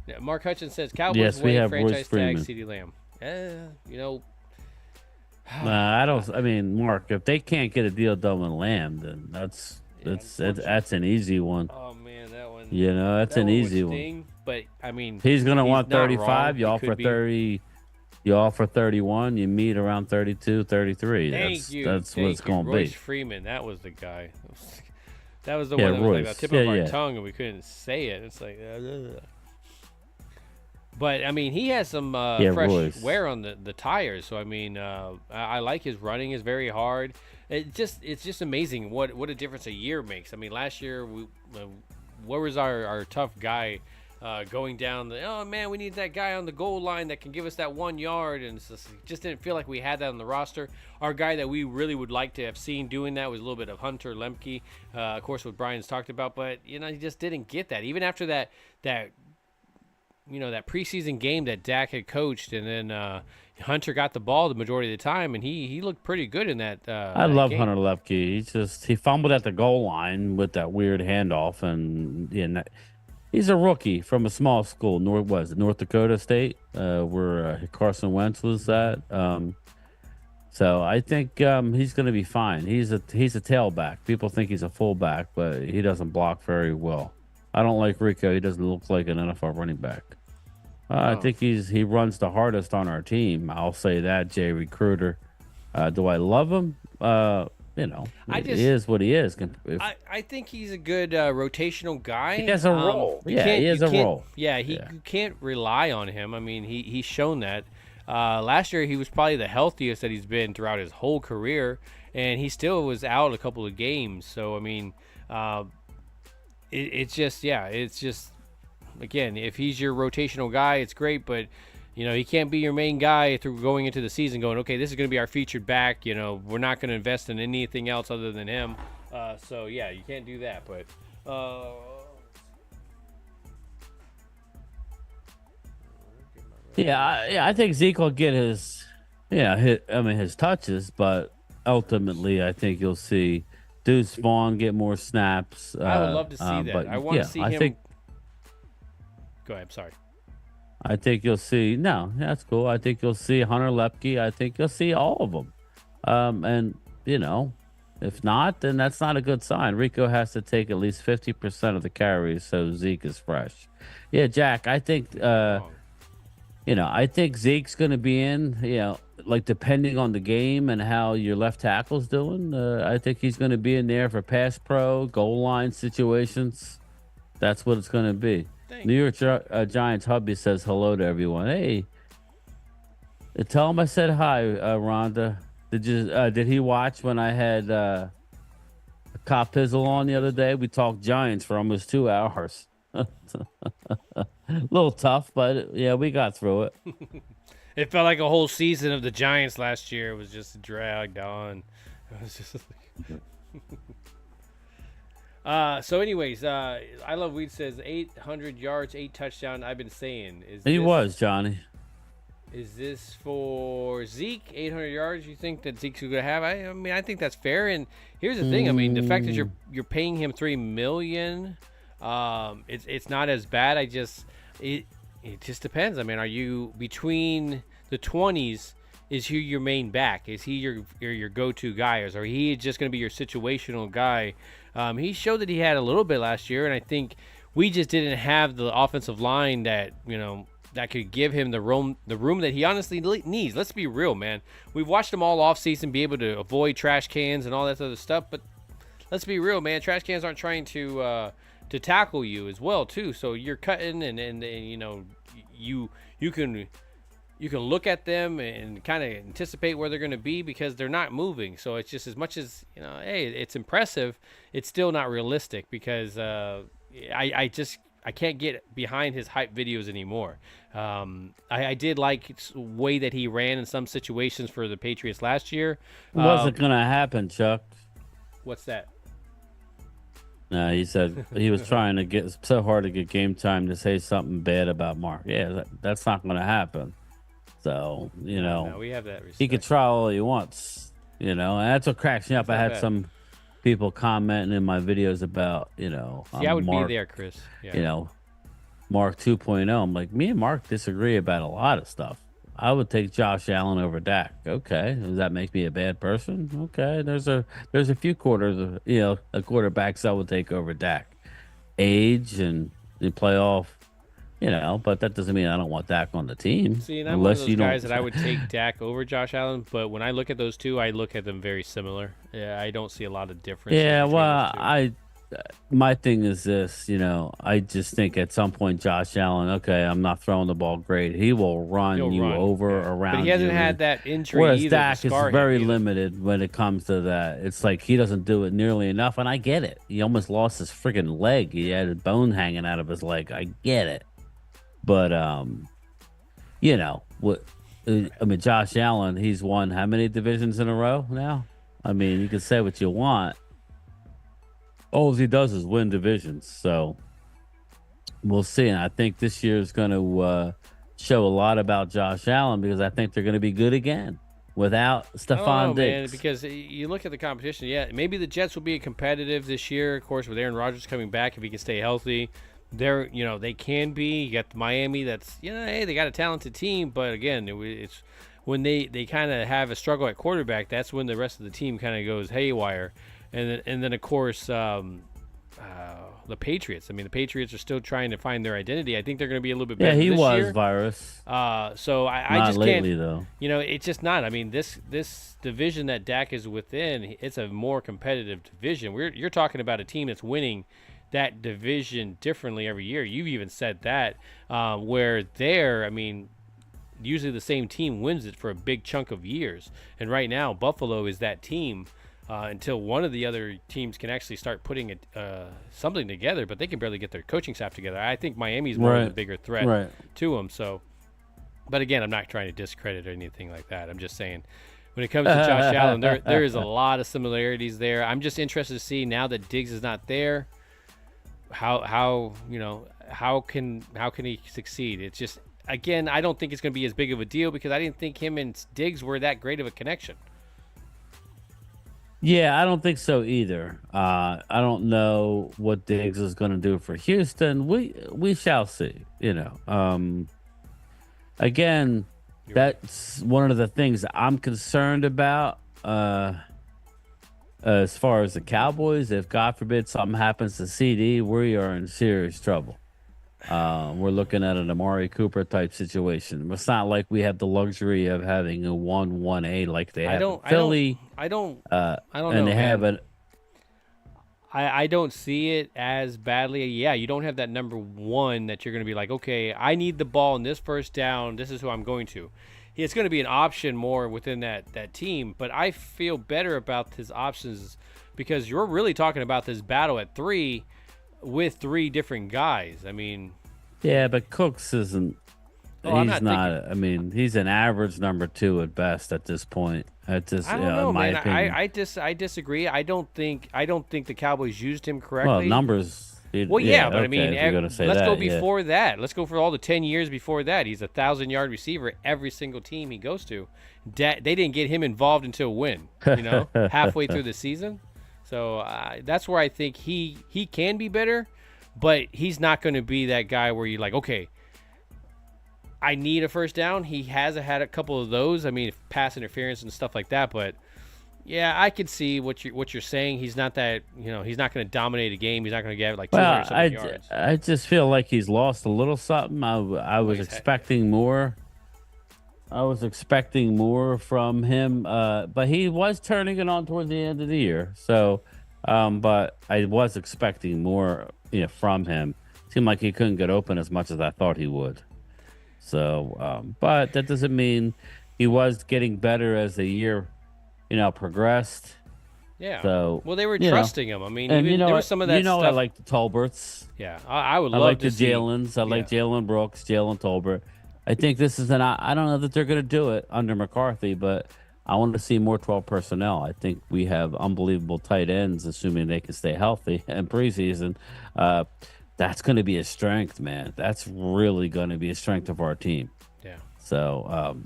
Yeah, Mark Hutchins says Cowboys win, franchise tag CeeDee Lamb. I mean, Mark, if they can't get a deal done with Lamb, then that's an easy one. Oh man, that one. That's an easy one. But I mean, he's gonna want 35. Wrong. You offer 30. You offer 31. You meet around 32, 33. That's what it's gonna Royce be. Freeman, that was the guy. That was the one that was like the tip of our tongue, and we couldn't say it. It's like. But I mean, he has some fresh wear on the tires. So I mean, I like his running. Is very hard. It's just amazing what a difference a year makes. I mean, last year where was our tough guy going down oh man, we need that guy on the goal line that can give us that 1 yard, and it just didn't feel like we had that on the roster. Our guy that we really would like to have seen doing that was a little bit of Hunter Lemke, of course, what Bryan's talked about, but he just didn't get that even after that preseason game that Dak had coached, and then Hunter got the ball the majority of the time, and he looked pretty good in that. I love game. Hunter Lepke. He fumbled at the goal line with that weird handoff, and he's a rookie from a small school, North Dakota State, where Carson Wentz was at. So I think he's going to be fine. He's a tailback. People think he's a fullback, but he doesn't block very well. I don't like Rico. He doesn't look like an NFL running back. I think he runs the hardest on our team. I'll say that, Jay Recruiter. Do I love him? He is what he is. I think he's a good rotational guy. He has a role. He has a role. Yeah, you can't rely on him. I mean, he's shown that. Last year, he was probably the healthiest that he's been throughout his whole career, and he still was out a couple of games. So, I mean, it's just, again, if he's your rotational guy, it's great, but he can't be your main guy through going into the season going, okay, this is going to be our featured back. We're not going to invest in anything else other than him. So, yeah, you can't do that. But get my I think Zeke will get his touches, but ultimately, I think you'll see Deuce Vaughn get more snaps. I would love to see that. But I want to see him. Go ahead. I'm sorry. I think you'll see. No, that's cool. I think you'll see Hunter Lepke. I think you'll see all of them. And if not, then that's not a good sign. Rico has to take at least 50% of the carries so Zeke is fresh. Yeah, Jack, I think I think Zeke's going to be in, like depending on the game and how your left tackle's doing. I think he's going to be in there for pass pro, goal line situations. That's what it's going to be. Thanks. New York Giants hubby says hello to everyone. Hey, tell him I said hi, Rhonda. Did he watch when I had Cop Pizzle on the other day? We talked Giants for almost 2 hours. A little tough, but yeah, we got through it. It felt like a whole season of the Giants last year. It was just dragged on. It was just so anyways, I Love Weed says 800 yards, 8 touchdowns. I've been saying was Johnny. Is this for Zeke? 800 yards? You think that Zeke's going to have? I mean, I think that's fair. And here's the thing. I mean, the fact that you're paying him $3 million, it's not as bad. It just depends. I mean, are you between the 20s? Is he your main back? Is he your go-to guy, or is he just going to be your situational guy? He showed that he had a little bit last year, and I think we just didn't have the offensive line that that could give him the room that he honestly needs. Let's be real, man. We've watched him all offseason be able to avoid trash cans and all that other stuff, but let's be real, man. Trash cans aren't trying to tackle you as well, too. So you're cutting, and you can look at them and kind of anticipate where they're going to be because they're not moving. So it's just as much as hey, it's impressive. It's still not realistic because I can't get behind his hype videos anymore. I did like the way that he ran in some situations for the Patriots last year. It wasn't going to happen, Chuck. What's that? No, he said he was trying to get so hard to get game time to say something bad about Mark. Yeah, that's not going to happen. So, no, we have that respect. He could try all he wants, and that's what cracks me up. I had some people commenting in my videos about, I would Mark, be there, Chris. Yeah. Mark 2.0. I'm like, me and Mark disagree about a lot of stuff. I would take Josh Allen over Dak. Okay, does that make me a bad person? Okay, there's a few quarterbacks I would take over Dak. Age and the playoff, but that doesn't mean I don't want Dak on the team. See, and I'm one of those guys that I would take Dak over Josh Allen, but when I look at those two, I look at them very similar. Yeah, I don't see a lot of difference. Yeah, well, my thing is this, I just think at some point Josh Allen, okay, I'm not throwing the ball great. He will run over around. But he hasn't had that injury whereas either. Dak is very limited when it comes to that. It's like he doesn't do it nearly enough, and I get it. He almost lost his freaking leg. He had a bone hanging out of his leg. I get it. But Josh Allen, he's won how many divisions in a row now? I mean, you can say what you want. All he does is win divisions. So we'll see. And I think this year is going to show a lot about Josh Allen because I think they're going to be good again without Stephon Diggs. Man, because you look at the competition. Yeah, maybe the Jets will be competitive this year. Of course, with Aaron Rodgers coming back, if he can stay healthy. They can be. You got the Miami. That's hey, they got a talented team, but again, it's when they kind of have a struggle at quarterback. That's when the rest of the team kind of goes haywire, and then of course the Patriots. I mean, the Patriots are still trying to find their identity. I think they're going to be a little bit better. Yeah, he this was year. virus. So I not just lately, can't. Though. It's just not. I mean, this division that Dak is within, it's a more competitive division. You're talking about a team that's winning that division differently every year. You've even said that where there, I mean, usually the same team wins it for a big chunk of years. And right now, Buffalo is that team until one of the other teams can actually start putting something together, but they can barely get their coaching staff together. I think Miami's more of a bigger threat to them. So, but again, I'm not trying to discredit or anything like that. I'm just saying when it comes to Josh Allen, there is a lot of similarities there. I'm just interested to see now that Diggs is not there, how can he succeed? It's just again, I don't think it's going to be as big of a deal because I didn't think him and Diggs were that great of a connection. Yeah, I don't think so either. I don't know what Diggs is going to do for Houston. We shall see. Again, that's one of the things I'm concerned about. As far as the Cowboys, if God forbid something happens to CD, we are in serious trouble. We're looking at an Amari Cooper type situation. It's not like we have the luxury of having a 1-1A like they have in Philly. I don't and know, they man. have an. I don't see it as badly. Yeah, you don't have that number one that you're going to be like, okay, I need the ball in this first down. This is who I'm going to. It's going to be an option more within that team. But I feel better about his options because you're really talking about this battle at 3 with 3 different guys. I mean, yeah, but Cooks isn't. He's not. I mean, he's an average number 2 at best at this point. At this, I don't know, in my man. opinion. I disagree. I don't think the Cowboys used him correctly. Well, numbers. Well, yeah, but okay, I mean, let's go before that. Let's go for all the 10 years before that. He's a 1,000-yard receiver every single team he goes to. They didn't get him involved until when? Halfway through the season. So that's where I think he can be better, but he's not going to be that guy where you're like, okay, I need a first down. He has had a couple of those. I mean, pass interference and stuff like that, but. Yeah, I could see what you're saying. He's not that, he's not going to dominate a game. He's not going to get like 200 yards. I just feel like he's lost a little something. I was expecting more. I was expecting more from him, but he was turning it on towards the end of the year. So, but I was expecting more, from him. Seemed like he couldn't get open as much as I thought he would. So, but that doesn't mean he was getting better as the year progressed. Yeah. So, well, they were trusting him. I mean, and even, there was some of that stuff. I like the Tolberts. Yeah, I would I love like to the Jalen's. I like Jalen Brooks, Jalen Tolbert. I think this is I don't know that they're going to do it under McCarthy, but I want to see more 12 personnel. I think we have unbelievable tight ends, assuming they can stay healthy in preseason. That's going to be a strength, man. That's really going to be a strength of our team. Yeah. So,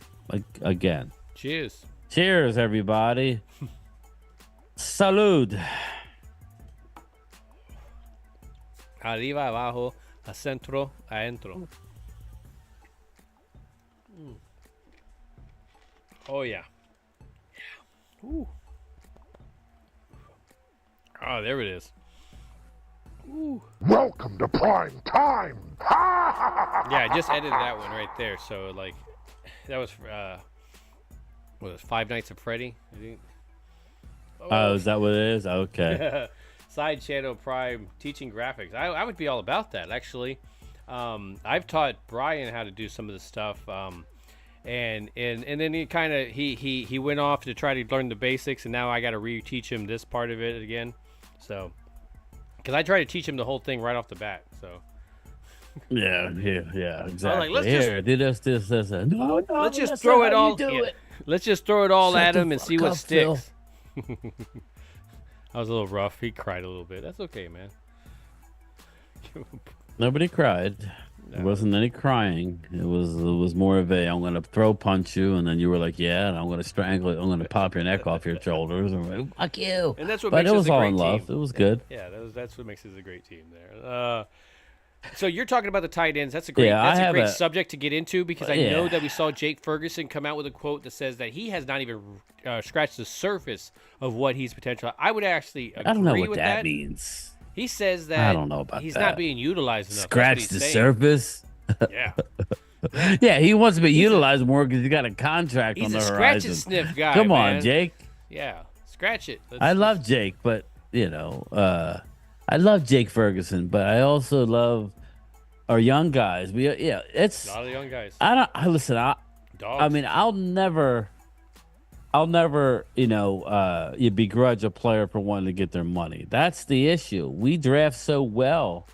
again. Cheers, everybody. Salud. Arriba, abajo, a centro, adentro. Oh, yeah. Ooh. Oh, there it is. Ooh. Welcome to Prime Time. Yeah, I just edited that one right there. So, that was what was 5 Nights at Freddy? I think. Oh, is that what it is? Okay. Side channel Prime teaching graphics. I would be all about that, actually. I've taught Bryan how to do some of the stuff, and then he went off to try to learn the basics, and now I got to reteach him this part of it again. So, because I try to teach him the whole thing right off the bat. So. Yeah, exactly. Let's do this. No, let's just throw it all. Let's just throw it all at him and see what sticks. I was a little rough. He cried a little bit. That's okay, man. Nobody cried. No. There wasn't any crying. It was more of a I'm going to punch you, and then you were like, yeah, and I'm going to strangle it. I'm going to pop your neck off your shoulders. And like, fuck you. And that's what but makes it was us a all great in love. Team. It was good. Yeah, that's what makes us a great team there. So you're talking about the tight ends. That's a great subject to get into because I know that we saw Jake Ferguson come out with a quote that says that he has not even scratched the surface of what he's potential. I would actually agree with that. I don't know what that means. He says that I don't know about he's that. not being utilized enough. Scratch the surface? Yeah. Yeah, he wants to be utilized more because he got a contract on the horizon. He's a scratch and sniff guy, Come man. on, Jake. Yeah, scratch it. I love Jake, but, I love Jake Ferguson, but I also love our young guys. It's a lot of young guys. I mean, I'll never, you begrudge a player for wanting to get their money. That's the issue. We draft so well,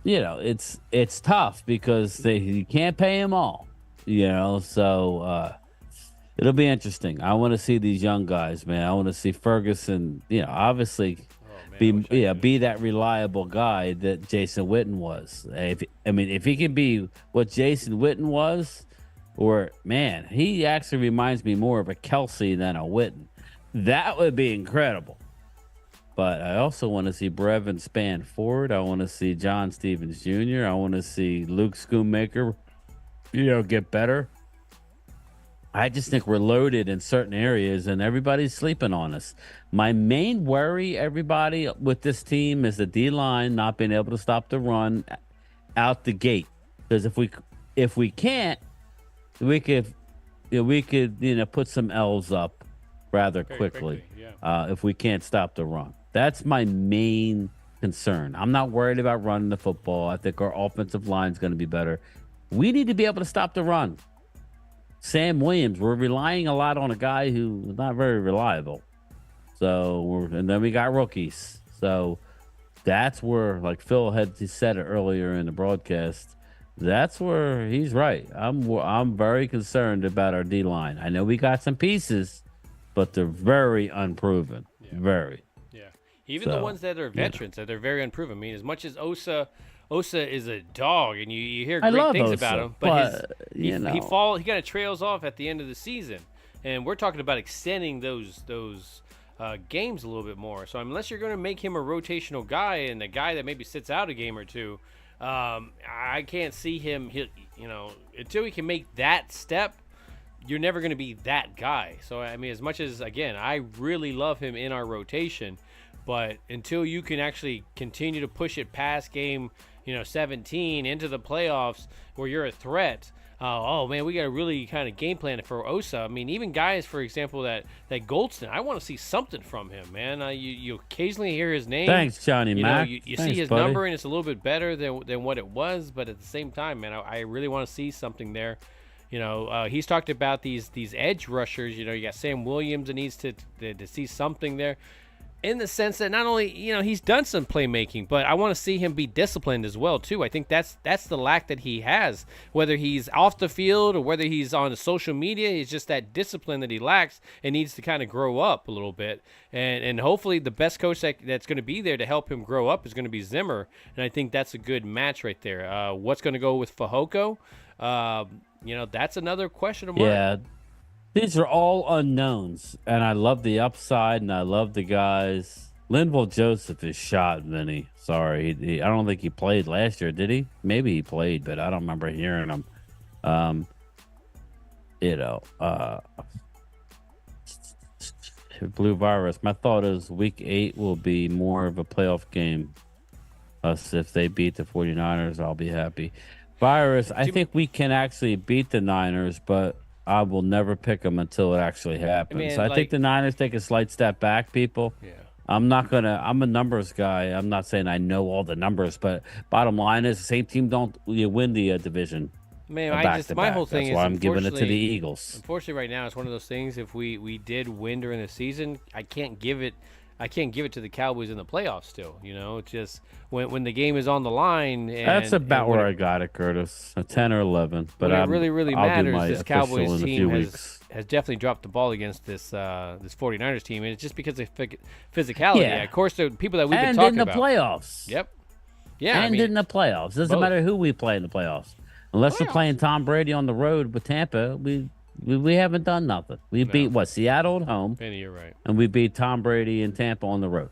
it's tough because you can't pay them all, so it'll be interesting. I want to see these young guys, man. I want to see Ferguson, obviously. be that reliable guy that Jason Witten was. If he can be what Jason Witten was, or man, he actually reminds me more of a Kelsey than a Witten. That would be incredible. But I also want to see Brevin span forward. I want to see John Stevens Jr. I want to see Luke Schoonmaker, get better. I just think we're loaded in certain areas, and everybody's sleeping on us. My main worry, everybody, with this team is the D-line not being able to stop the run out the gate. Because if we can't, we could put some L's up rather quickly. If we can't stop the run. That's my main concern. I'm not worried about running the football. I think our offensive line is going to be better. We need to be able to stop the run. Sam Williams, we're relying a lot on a guy who's not very reliable. And then we got rookies. So that's where, like Phil had said it earlier in the broadcast, that's where he's right. I'm very concerned about our D-line. I know we got some pieces, but they're very unproven. Yeah. Very. Yeah. Even the ones that are veterans, that they're very unproven. I mean, as much as Osa is a dog, and you hear great things about him, but he kind of trails off at the end of the season, and we're talking about extending those games a little bit more. So unless you're going to make him a rotational guy and a guy that maybe sits out a game or two, I can't see him. Until he can make that step, you're never going to be that guy. So I mean, as much as again, I really love him in our rotation, but until you can actually continue to push it past game 17 into the playoffs where you're a threat. Man, we got to really kind of game plan it for Osa. I mean, even guys, for example, that Goldston, I want to see something from him, man. You occasionally hear his name. Thanks, Johnny Mac. You Thanks, see his buddy. number, and it's a little bit better than what it was. But at the same time, man, I really want to see something there. He's talked about these edge rushers. You got Sam Williams that needs to see something there. In the sense that not only, he's done some playmaking, but I want to see him be disciplined as well, too. I think that's the lack that he has. Whether he's off the field or whether he's on social media, it's just that discipline that he lacks and needs to kind of grow up a little bit. And hopefully the best coach that's going to be there to help him grow up is going to be Zimmer. And I think that's a good match right there. What's going to go with Fehoko? That's another question mark. Yeah. These are all unknowns, and I love the upside, and I love the guys. Linval Joseph is shot, Vinny. Sorry. I don't think he played last year, did he? Maybe he played, but I don't remember hearing him. Blue Virus. My thought is week 8 will be more of a playoff game. If they beat the 49ers, I'll be happy. Virus, I think we can actually beat the Niners, but I will never pick them until it actually happens. I think the Niners take a slight step back, people. Yeah. I'm a numbers guy. I'm not saying I know all the numbers, but bottom line is the same team don't win the division. Man, my whole thing That's why I'm giving it to the Eagles. Unfortunately, right now, it's one of those things. If we did win during the season, I can't give it to the Cowboys in the playoffs still. It's just when the game is on the line. That's about where I got it, Curtis. A 10 or 11. But it really matters. This Cowboys team has definitely dropped the ball against this 49ers team, and it's just because of physicality. Yeah. Of course, the people that we've been talking about. And in the playoffs. Yep. Yeah. In the playoffs. Doesn't matter who we play in the playoffs. Unless we're playing Tom Brady on the road with Tampa, we haven't done nothing. We beat Seattle at home. Benny, you're right. And we beat Tom Brady and Tampa on the road.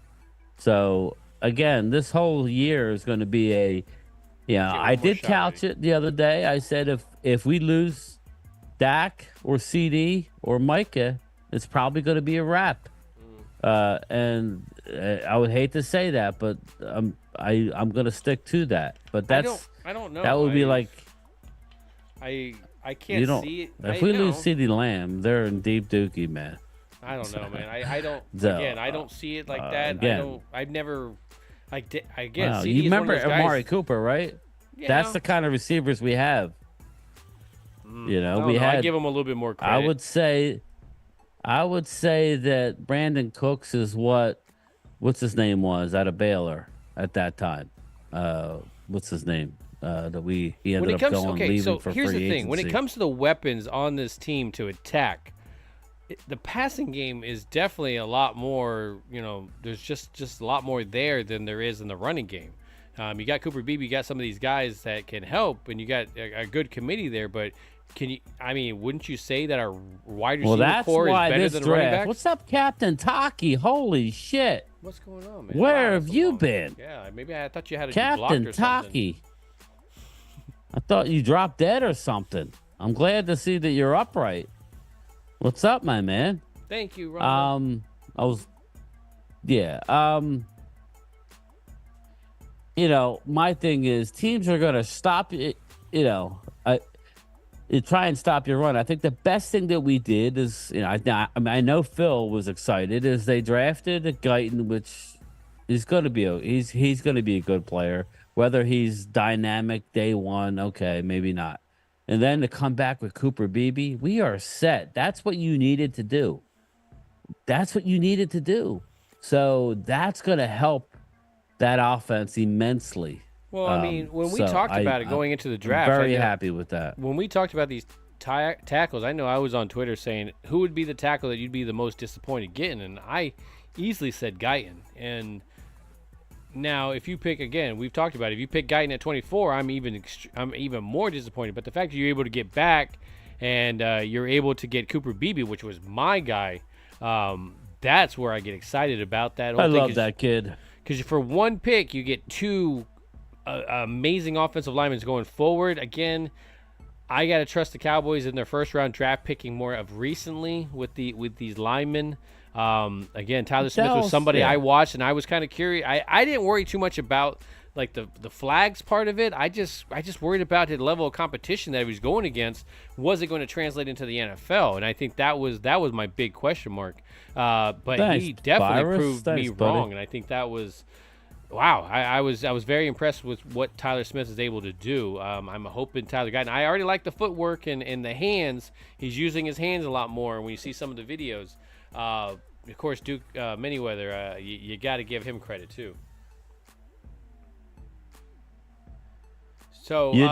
So again, this whole year is going to be I did couch it the other day. I said if we lose Dak or CD or Micah, it's probably going to be a wrap. And I would hate to say that, but I'm going to stick to that. But I don't know. That would be like. I can't see it. If we lose CeeDee Lamb, they're in deep dookie, man. I don't know, man. I don't. Again, I don't see it like that. Again, I've never. Wow, CD you remember is one of those Amari guys, Cooper, right? That's the kind of receivers we have. I give him a little bit more credit. I would say that Brandon Cooks is what's his name was out of Baylor at that time. What's his name? He ended up leaving for free agency. Here's the thing: when it comes to the weapons on this team to attack, the passing game is definitely a lot more. There's just a lot more there than there is in the running game. You got Cooper Beebe, you got some of these guys that can help, and you got a good committee there. But wouldn't you say that our wide receiver core is better than running backs? What's up, Captain Taki? Holy shit! What's going on, man? Where have you been? Yeah, maybe I thought you had a Captain blocked or something. Taki. I thought you dropped dead or something. I'm glad to see that you're upright. What's up, my man? Thank you, Ron. My thing is teams are going to stop it, try and stop your run. I think the best thing that we did is, I know Phil was excited as they drafted Guyton, which is going to be he's going to be a good player. Whether he's dynamic day one, okay, maybe not. And then to come back with Cooper Beebe, we are set. That's what you needed to do. So that's going to help that offense immensely. Well, when we talked about it going into the draft, I'm very happy with that. When we talked about these tackles, I know I was on Twitter saying, who would be the tackle that you'd be the most disappointed getting? And I easily said Guyton. And now, if you pick, again, we've talked about it, if you pick Guyton at 24, I'm even more disappointed. But the fact that you're able to get back and you're able to get Cooper Beebe, which was my guy, that's where I get excited about that whole thing. I love that kid. Because for one pick, you get two amazing offensive linemen going forward. Again, I got to trust the Cowboys in their first-round draft picking more of recently with these linemen. Again, Tyler Smith was somebody I watched, and I was kind of curious. I didn't worry too much about like the flags part of it. I just worried about the level of competition that he was going against. Was it going to translate into the NFL? And I think that was my big question mark. But he definitely proved me wrong, and I think that was wow. I was very impressed with what Tyler Smith is able to do. I'm hoping Tyler Guyton. I already like the footwork and the hands. He's using his hands a lot more when you see some of the videos. Of course, Duke Manyweather, you got to give him credit too. So you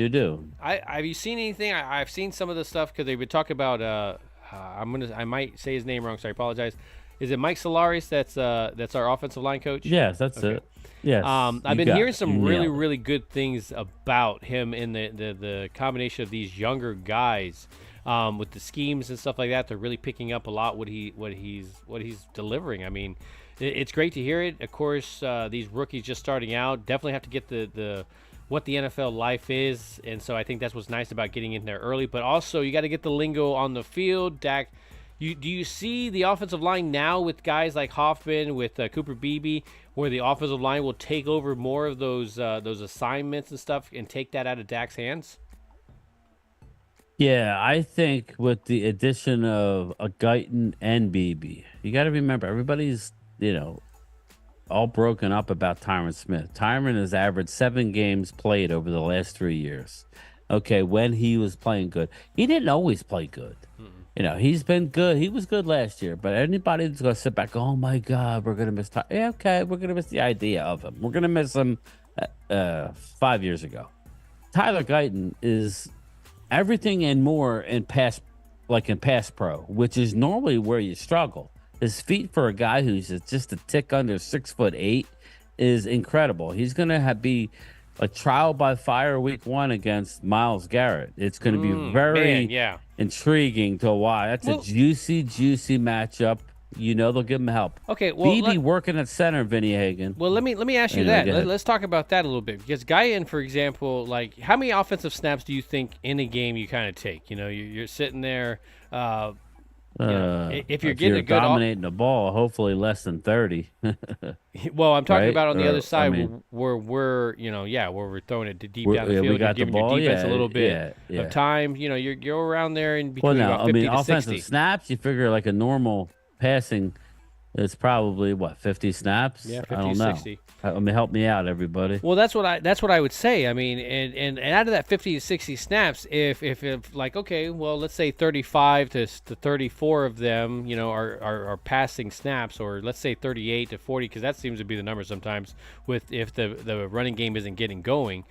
do. Have you seen anything? I've seen some of the stuff because they've been talking about. I might say his name wrong, so I apologize. Is it Mike Solaris? That's our offensive line coach. Yes, that's it. Yes. I've been hearing some really good things about him in the combination of these younger guys. With the schemes and stuff like that, they're really picking up a lot what he's delivering. I mean, it's great to hear it. Of course, these rookies just starting out definitely have to get the what the NFL life is, and so I think that's what's nice about getting in there early. But also, you got to get the lingo on the field. Dak, do you see the offensive line now with guys like Hoffman, with Cooper Beebe, where the offensive line will take over more of those assignments and stuff and take that out of Dak's hands? Yeah, I think with the addition of a Guyton and Beebe, you got to remember everybody's, all broken up about Tyron Smith. Tyron has averaged 7 games played over the last 3 years. Okay, when he was playing good. He didn't always play good. Mm-hmm. He's been good. He was good last year. But anybody that's going to sit back, oh, my God, we're going to miss Tyron. Yeah, okay, we're going to miss the idea of him. We're going to miss him 5 years ago. Tyler Guyton is everything and more in pass pro, which is normally where you struggle. His feet for a guy who's just a tick under 6'8" is incredible. He's going to be a trial by fire week 1 against Myles Garrett. It's going to be very intriguing to watch. That's a juicy matchup. They'll give him help. Okay, well, Beebe working at center, Vinny Hagan. Well, let me ask you that. Let's talk about that a little bit, because Guyton, for example, like how many offensive snaps do you think in a game you kind of take? You're sitting there. If you're getting a good dominating the ball, hopefully less than 30. Well, I'm talking about on the other side where we're throwing it deep down the field. We got giving the ball, your defense a little bit of time. You're around there in between about 50 to 60. Offensive snaps, you figure like a normal passing, it's probably 50 snaps. Yeah, 50, I don't know. 60. Help me out, everybody. Well, that's what I would say. I mean, and out of that 50 to 60 snaps, if like, okay, well, let's say 35 to 34 of them, are passing snaps, or let's say 38 to 40, because that seems to be the number sometimes if the running game isn't getting going.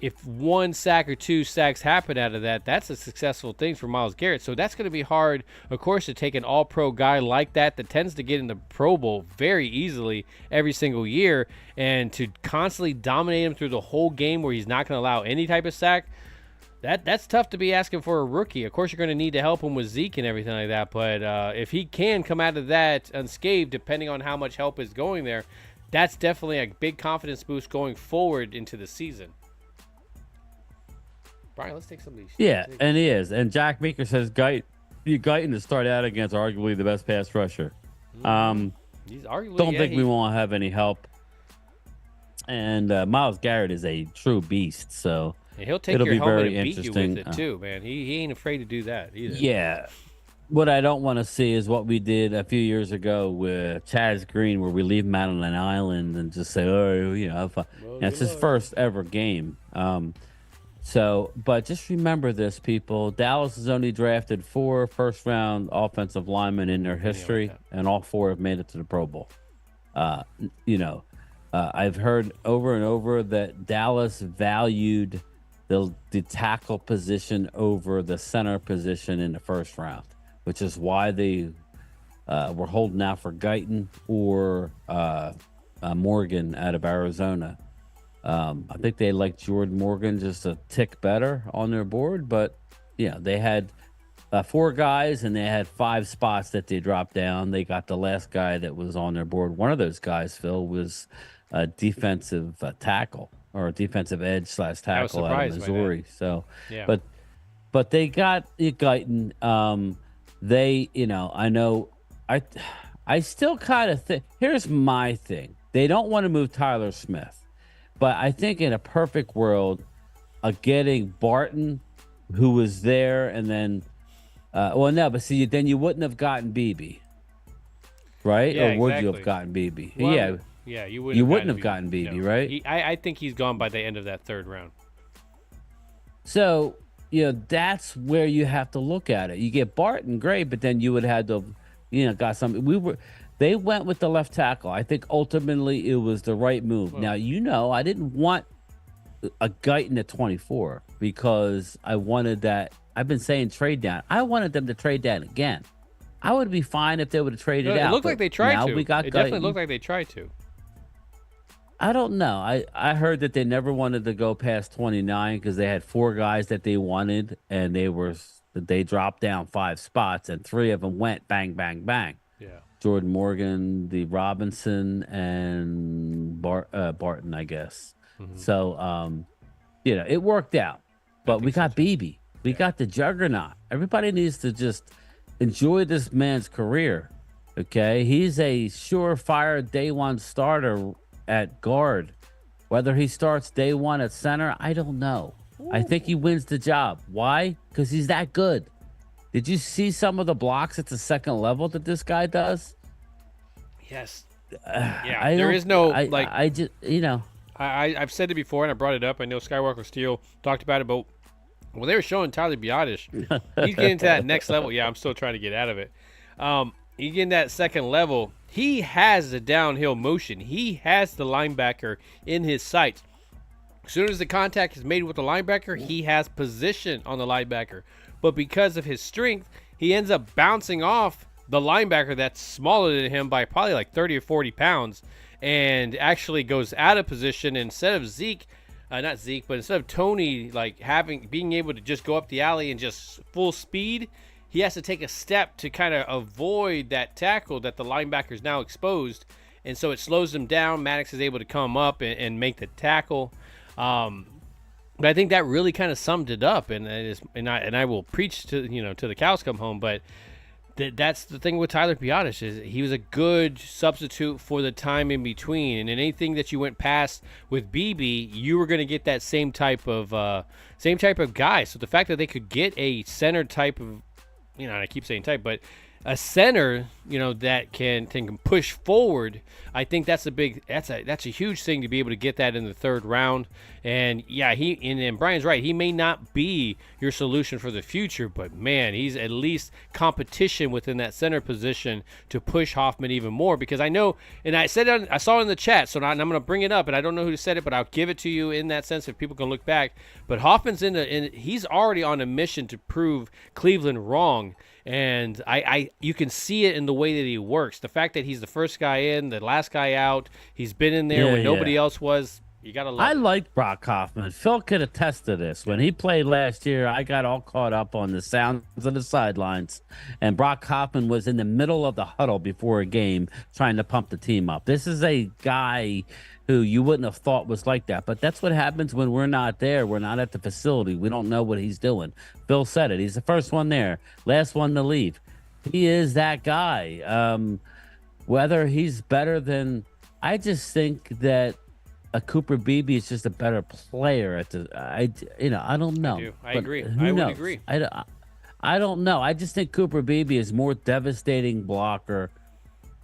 if 1 sack or 2 sacks happen out of that, that's a successful thing for Myles Garrett. So that's going to be hard, of course, to take an all-pro guy like that tends to get in the Pro Bowl very easily every single year, and to constantly dominate him through the whole game where he's not going to allow any type of sack. That's tough to be asking for a rookie. Of course, you're going to need to help him with Zeke and everything like that, but if he can come out of that unscathed, depending on how much help is going there, that's definitely a big confidence boost going forward into the season. Bryan, let's take some of these. Yeah, and he is. And Jack Meeker says Guyton to start out against arguably the best pass rusher. He's arguably, don't think we won't have any help. And Myles Garrett is a true beast, so he'll take your helmet and beat you with it too, man. He ain't afraid to do that either. Yeah. What I don't want to see is what we did a few years ago with Chaz Green, where we leave him out on an island and just say, "Oh, have fun." It's his first ever game. But just remember this, people. Dallas has only drafted 4 first-round offensive linemen in their history, and all 4 have made it to the Pro Bowl. I've heard over and over that Dallas valued the tackle position over the center position in the first round, which is why they were holding out for Guyton or Morgan out of Arizona. I think they like Jordan Morgan just a tick better on their board, but they had 4 guys and they had 5 spots that they dropped down. They got the last guy that was on their board. One of those guys, Phil, was a defensive tackle or a defensive edge / tackle out of Missouri. So, yeah. But they got Guyton. I know. I still kind of think. Here's my thing. They don't want to move Tyler Smith. But I think in a perfect world, getting Barton, who was there, and then, then you wouldn't have gotten Beebe, right? Yeah, or would you have gotten Beebe? Well, yeah, you wouldn't have gotten Beebe, no. Right? I think he's gone by the end of that 3rd round. So, that's where you have to look at it. You get Barton, great, but then you would have to, got some. They went with the left tackle. I think ultimately it was the right move. Now, I didn't want a Guyton at 24 because I wanted that. I've been saying trade down. I wanted them to trade down again. I would be fine if they would have traded out. It looked like they tried to. We got it definitely looked like they tried to. I don't know. I heard that they never wanted to go past 29 because they had 4 guys that they wanted, and they dropped down 5 spots, and 3 of them went bang, bang, bang. Yeah. Jordan Morgan, the Robinson, and Barton, I guess. Mm-hmm. So, it worked out. But we got Beebe. We got the juggernaut. Everybody needs to just enjoy this man's career, okay? He's a surefire day 1 starter at guard. Whether he starts day 1 at center, I don't know. Ooh. I think he wins the job. Why? Because he's that good. Did you see some of the blocks at the second level that this guy does? Yes. Yeah. There is no I've said it before and I brought it up. I know Skywalker Steel talked about it, but when they were showing Tyler Biotish, he's getting to that next level. Yeah, I'm still trying to get out of it. He's getting that second level. He has the downhill motion. He has the linebacker in his sights. As soon as the contact is made with the linebacker, he has position on the linebacker. But because of his strength, he ends up bouncing off the linebacker that's smaller than him by probably like 30 or 40 pounds and actually goes out of position. Instead of instead of Tony being able to just go up the alley and just full speed, he has to take a step to kind of avoid that tackle that the linebacker is now exposed. And so it slows him down. Maddox is able to come up and make the tackle. But I think that really kind of summed it up, and I will preach to the cows come home. But that's the thing with Tyler Biotish is he was a good substitute for the time in between, and in anything that you went past with BB, you were going to get that same type of guy. So the fact that they could get a center type of, I keep saying type, but a center, that can push forward, I think that's a huge thing to be able to get that in the 3rd round. And yeah, and Brian's right. He may not be your solution for the future, but man, he's at least competition within that center position to push Hoffman even more. Because I know, and I said I saw it in the chat, so I'm going to bring it up, and I don't know who said it, but I'll give it to you in that sense if people can look back. But Hoffman's he's already on a mission to prove Cleveland wrong. And you can see it in the way that he works. The fact that he's the first guy in, the last guy out, he's been in there when nobody else was. You gotta love I it. like Brock Hoffman. Phil could attest to this. When he played last year, I got all caught up on the sounds of the sidelines, and Brock Hoffman was in the middle of the huddle before a game trying to pump the team up. This is a guy who you wouldn't have thought was like that, but that's what happens when we're not there. We're not at the facility. We don't know what he's doing. Phil said it. He's the first one there, last one to leave. He is that guy. Whether he's better than, I just think that a Cooper Beebe is just a better player at the. I don't know. I agree. I would agree. I don't know. I just think Cooper Beebe is more devastating blocker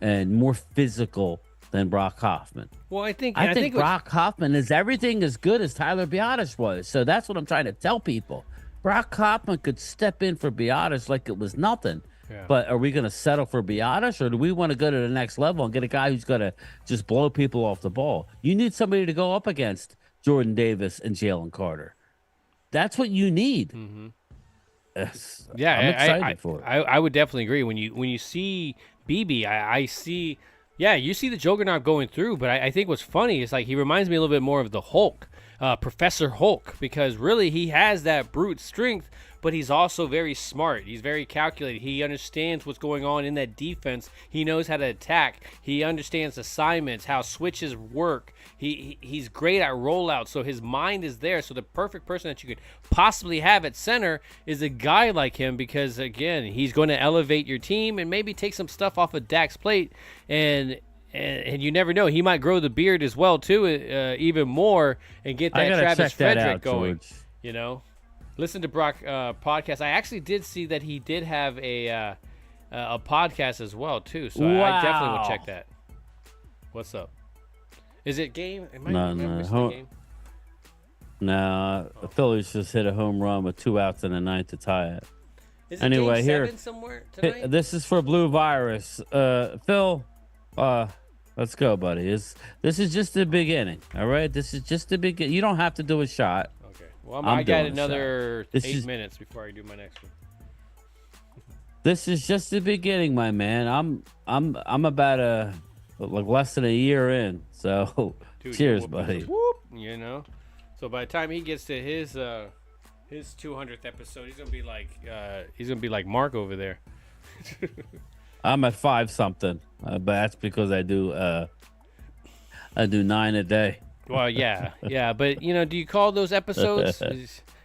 and more physical than Brock Hoffman. Well, I think Brock Hoffman is everything as good as Tyler Biadasz was. So that's what I'm trying to tell people. Brock Hoffman could step in for Biadasz like it was nothing. Yeah. But are we going to settle for Biadasz, or do we want to go to the next level and get a guy who's going to just blow people off the ball? You need somebody to go up against Jordan Davis and Jalen Carter. That's what you need. Mm-hmm. Yeah, I'm excited for it. I would definitely agree. When you see BB, I see, you see the juggernaut going through. But I think what's funny is like he reminds me a little bit more of the Hulk, Professor Hulk, because really he has that brute strength. But he's also very smart. He's very calculated. He understands what's going on in that defense. He knows how to attack. He understands assignments, how switches work. He's great at rollouts, so his mind is there. So the perfect person that you could possibly have at center is a guy like him because, again, he's going to elevate your team and maybe take some stuff off of Dak's plate. And you never know. He might grow the beard as well, too, even more, and get that Travis Frederick going. George. You know? Listen to Brock podcast. I actually did see that he did have a podcast as well too. So I definitely would check that. What's up? Is it game? No. The Phillies just hit a home run with 2 outs in the ninth to tie it. Is it game 7 somewhere tonight? This is for Blue Virus. Phil, let's go, buddy. This is just the beginning. All right, this is just the beginning. You don't have to do a shot. Well, I got another 8 minutes before I do my next one. This is just the beginning, my man. I'm about less than a year in. So, dude, cheers, buddy. Whoop, you know. So by the time he gets to his 200th episode, he's gonna be like Mark over there. I'm at 5 something, but that's because I do 9 a day. Well, yeah, but do you call those episodes?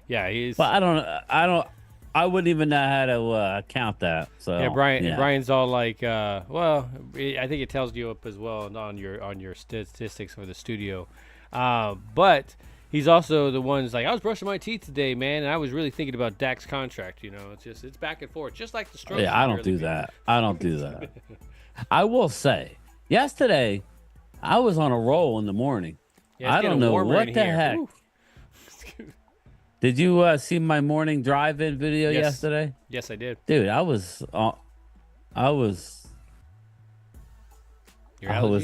He's. Well, I wouldn't even know how to count that. So yeah, Brian's all like, I think it tells you up as well on your statistics for the studio, but he's also the ones like I was brushing my teeth today, man, and I was really thinking about Dak's contract. It's back and forth, just like the Strokes. Yeah, I don't do that. I will say, yesterday I was on a roll in the morning. Yeah, I don't know what the heck. Ooh. Did you see my morning drive-in video yesterday? Yes, I did. Dude, I was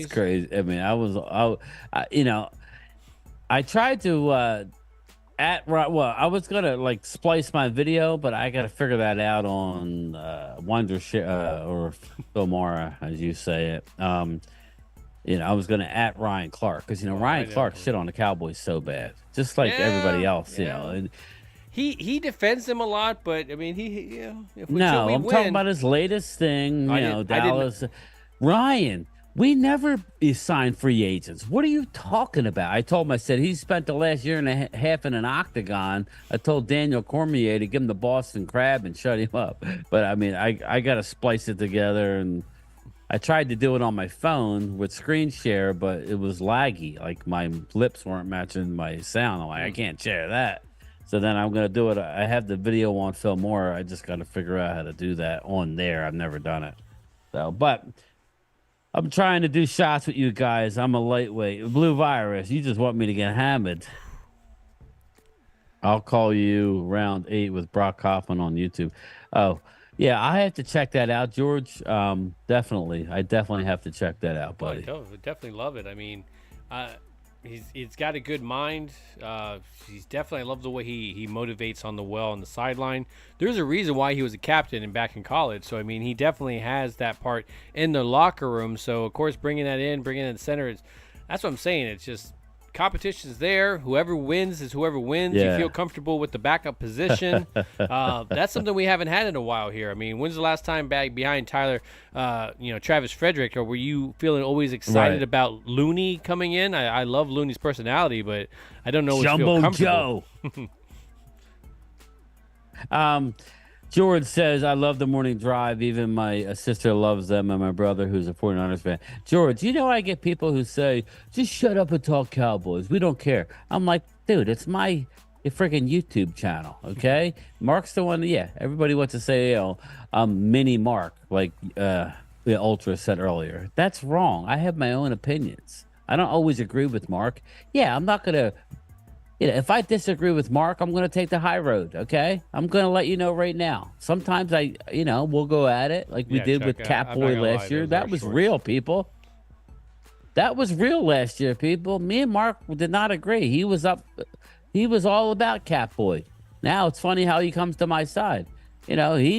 crazy. I mean, I tried to I was gonna splice my video, but I got to figure that out on Wondershare or Filmora, as you say it. I was going to @Ryan Clark because Ryan Clark shit on the Cowboys so bad, just like everybody else. And he defends them a lot, but I mean I'm talking about his latest thing. Dallas. Ryan, we never signed free agents. What are you talking about? I told him, I said he spent the last year and a half in an octagon. I told Daniel Cormier to give him the Boston Crab and shut him up. But I mean, I got to splice it together and. I tried to do it on my phone with screen share, but it was laggy. Like my lips weren't matching my sound. I'm like, I can't share that. So then I'm going to do it. I have the video on Filmora. I just got to figure out how to do that on there. I've never done it. But I'm trying to do shots with you guys. I'm a lightweight. Blue Virus, you just want me to get hammered. I'll call you round 8 with Brock Hoffman on YouTube. Oh, yeah, I have to check that out, George. Definitely. I definitely have to check that out, buddy. I definitely love it. I mean, he's got a good mind. He's definitely, I love the way he motivates on the well on the sideline. There's a reason why he was a captain and back in college. So, I mean, he definitely has that part in the locker room. So, of course, bringing in the center, that's what I'm saying. It's just competition's there. Whoever wins is whoever wins. Yeah. You feel comfortable with the backup position. That's something we haven't had in a while here. I mean, when's the last time back behind Tyler, Travis Frederick, or were you feeling always excited about Looney coming in? I love Looney's personality, but I don't know what feel comfortable. Joe. George says, I love the morning drive. Even my sister loves them, and my brother, who's a 49ers fan. George, I get people who say, just shut up and talk Cowboys. We don't care. I'm like, dude, it's my freaking YouTube channel, okay? Mark's the one, everybody wants to say, mini Mark, like Ultra said earlier. That's wrong. I have my own opinions. I don't always agree with Mark. Yeah, I'm not going to. If I disagree with Mark, I'm going to take the high road, okay? I'm going to let you know right now. Sometimes we'll go at it like we did with Catboy last year. That was real, people. That was real last year, people. Me and Mark did not agree. He was all about Catboy. Now it's funny how he comes to my side. He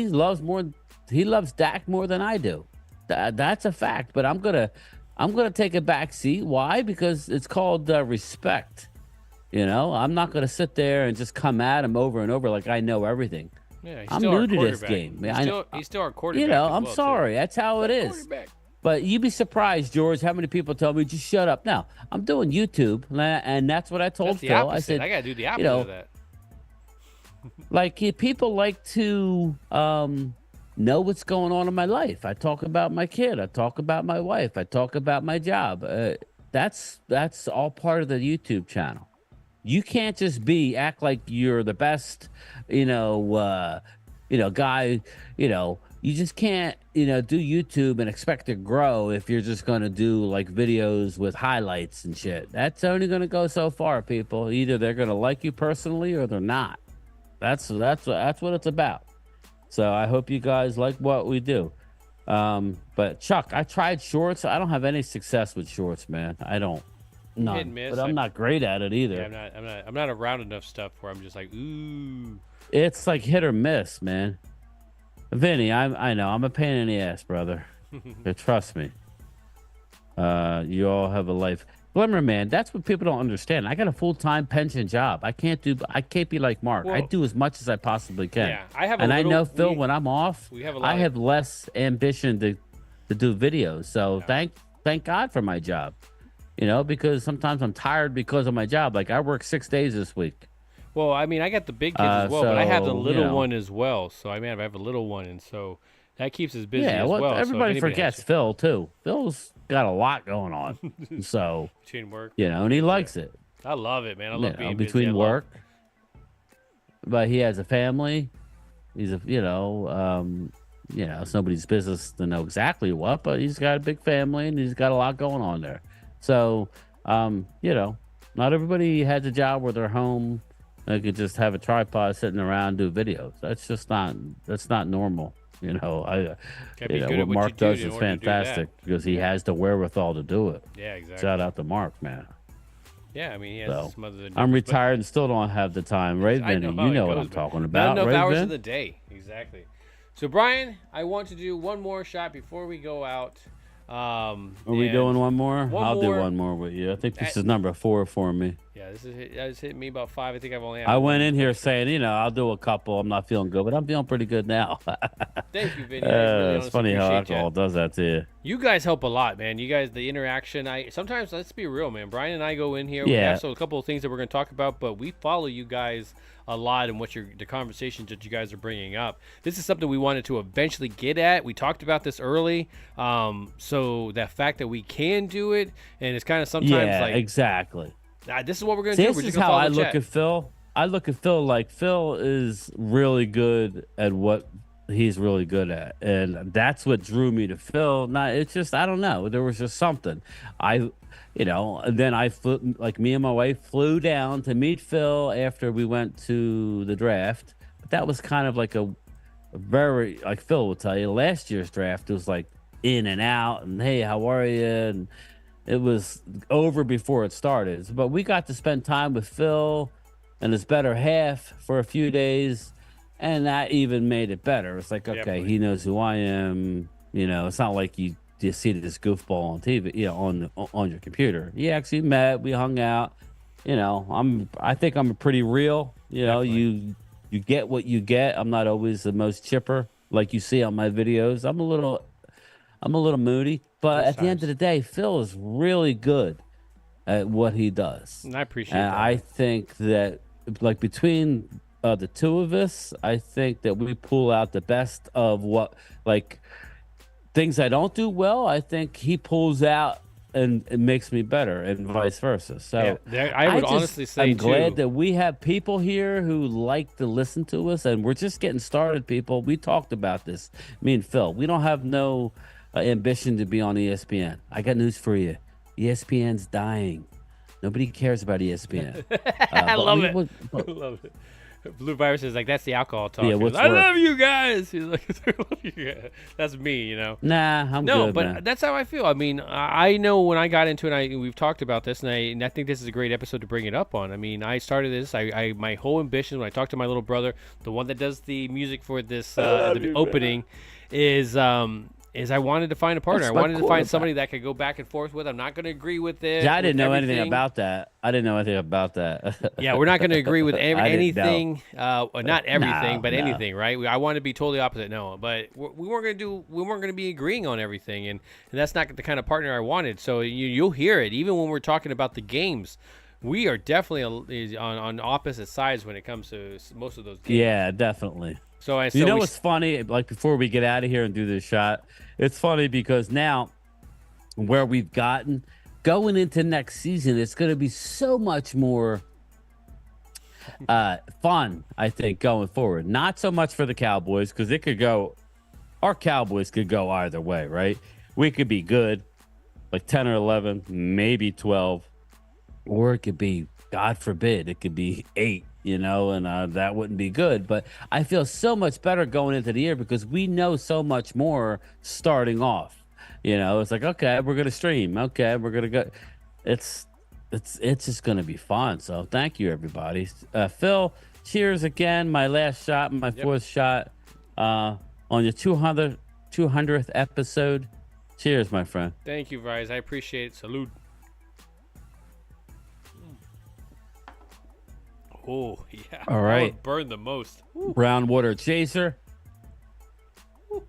loves Dak more than I do. That's a fact, but I'm going to take a back seat. Why? Because it's called respect. I'm not going to sit there and just come at him over and over like I know everything. Yeah, I'm new to this game. He's still our quarterback. I'm sorry. That's how it is. But you'd be surprised, George, how many people tell me, just shut up. Now, I'm doing YouTube, and that's what I told Phil. I said, I got to do the opposite of that. Like, people like to know what's going on in my life. I talk about my kid. I talk about my wife. I talk about my job. That's all part of the YouTube channel. You can't just act like you're the best, guy. You just can't, do YouTube and expect to grow if you're just going to do like videos with highlights and shit. That's only going to go so far, people. Either they're going to like you personally or they're not. That's what it's about. So I hope you guys like what we do. But Chuck, I tried shorts. I don't have any success with shorts, man. I don't. None, but I'm not great at it either. Yeah, I'm not around enough stuff where I'm just like, ooh. It's like hit or miss, man. Vinny, I know I'm a pain in the ass, brother. But trust me. You all have a life. Glimmer, man, that's what people don't understand. I got a full-time pension job. I can't be like Mark. I do as much as I possibly can. Yeah, I have. I know, Phil, when I'm off, I have less ambition to do videos. So thank God for my job. Because sometimes I'm tired because of my job. Like, I work 6 days this week. Well, I mean, I got the big kids as well, but I have the little one as well. So, I have a little one, and so that keeps us busy as well. Everybody forgets Phil, too. Phil's got a lot going on. So, between work. And he likes it. I love it, man. I love being busy. Between work. But he has a family. He's it's nobody's business to know exactly what, but he's got a big family, and he's got a lot going on there. So, not everybody has a job where they're home. They could just have a tripod sitting around and do videos. That's not normal. What Mark does is fantastic because he has the wherewithal to do it. Yeah, exactly. Shout out to Mark, man. Yeah, I mean, he has some other. I'm retired and still don't have the time. Ray Vinny, you know what I'm talking about. Not enough hours of the day. Exactly. So, Brian, I want to do one more shot before we go out. Are we doing one more? I'll do one more with you. I think this is number 4 for me. Yeah, this is hit me about 5. I think I've only had I went in here saying, I'll do a couple. I'm not feeling good, but I'm feeling pretty good now. Thank you, Vinny. Really it's funny how alcohol does that to you. You guys help a lot, man. You guys, the interaction. Sometimes, let's be real, man. Brian and I go in here. Yeah. We have a couple of things that we're going to talk about, but we follow you guys a lot and the conversations that you guys are bringing up. This is something we wanted to eventually get at. We talked about this early. So that fact that we can do it, and it's kind of sometimes exactly. This is what we're going to do. This is how I look at Phil. I look at Phil like Phil is really good at what he's really good at, and that's what drew me to Phil. Not, it's just I don't know. There was just something. And then I flew, like me and my wife flew down to meet Phil after we went to the draft. But that was kind of like a very, like Phil will tell you, last year's draft was like in and out, and hey, how are you? And it was over before it started. But we got to spend time with Phil and his better half for a few days. And that even made it better. It's like, okay, Definitely. he knows who I am. It's not like you just see this goofball on TV, on your computer. He actually met, we hung out. I think I'm pretty real. Definitely. You get what you get. I'm not always the most chipper like you see on my videos. I'm a little moody, but at the end of the day, Phil is really good at what he does. And I appreciate And that. I think that, like, between the two of us, I think that we pull out the best of what, like, things I don't do well. I think he pulls out and it makes me better, and vice versa. So I would honestly say I'm glad too, that we have people here who like to listen to us, and we're just getting started. People, we talked about this, me and Phil. We don't have no ambition to be on ESPN. I got news for you. ESPN's dying. Nobody cares about ESPN. I love it. I love it. Blue Virus is like, that's the alcohol talk. Yeah, I love you guys. He's like, I love you guys. That's me, Nah, I'm good, but man. that's how I feel. I mean, I know when I got into it, we've talked about this, and I think this is a great episode to bring it up on. I mean, I started this. My whole ambition when I talked to my little brother, the one that does the music for this the opening, is I wanted to find a partner. I wanted to find somebody that could go back and forth with. I'm not going to agree with this. Yeah, I didn't know anything everything. about that. I didn't know anything about that. Yeah, we're not going to agree with anything. Not everything, No, but no. anything, right? I want to be totally opposite. No, but we weren't going to be agreeing on everything, and that's not the kind of partner I wanted. So you'll hear it, even when we're talking about the games. We are definitely on opposite sides when it comes to most of those games. Yeah, definitely. So what's funny? Like, before we get out of here and do this shot, it's funny because now where we've gotten going into next season, it's going to be so much more fun, I think, going forward. Not so much for the Cowboys, because our Cowboys could go either way, right? We could be good, like 10 or 11, maybe 12, or it could be, God forbid, it could be 8. And that wouldn't be good. But I feel so much better going into the year because we know so much more starting off. It's like, okay, we're gonna stream. Okay, we're gonna go. It's just gonna be fun. So thank you, everybody. Phil, cheers again. My last shot, my fourth shot on your 200th episode. Cheers, my friend. Thank you, Bryce. I appreciate it. Salute. Oh, yeah. All right. That would burn the most. Ooh. Brown water chaser. A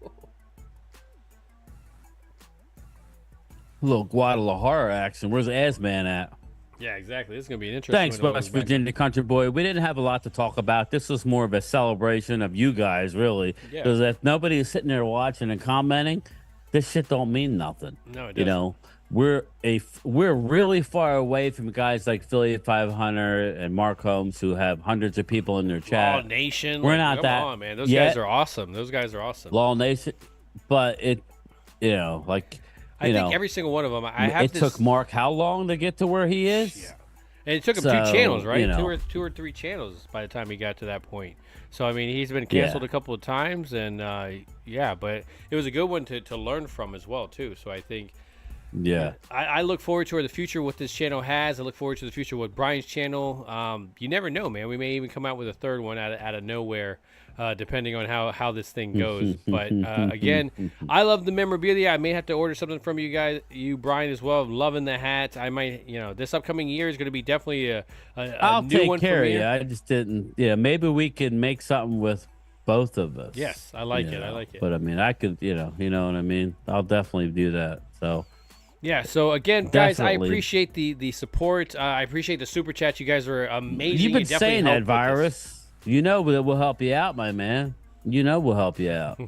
little Guadalajara action. Where's Asman at? Yeah, exactly. This is going to be an interesting Thanks, West Virginia Country Boy. We didn't have a lot to talk about. This was more of a celebration of you guys, really. Because if nobody is sitting there watching and commenting, this shit don't mean nothing. No, it doesn't. We're really far away from guys like Philly 500 and Mark Holmes, who have hundreds of people in their chat. Law Nation. We're not come that. on, man. Those guys are awesome. Those guys are awesome. Law Nation, but I think every single one of them. It took Mark how long to get to where he is? Yeah, and it took him 2 channels, right? Two or three channels by the time he got to that point. So I mean, he's been canceled a couple of times, and but it was a good one to learn from as well too. So I think. Yeah, I look forward to the future what this channel has. I look forward to the future with Brian's channel. You never know, man. We may even come out with a third one out of nowhere, depending on how this thing goes. But again, I love the memorabilia. I may have to order something from you guys, Brian, as well. I'm loving the hat. I might, this upcoming year is going to be definitely a I'll new take one care for of me. you. I just didn't. Yeah, maybe we can make something with both of us. Yes, I like it. I like it. But I mean, I could, you know what I mean. I'll definitely do that. So. Yeah, so again, guys, Definitely. I appreciate the support. I appreciate the super chats. You guys are amazing. You've been You definitely saying helped that, with Virus. We'll help you out, my man. We'll help you out.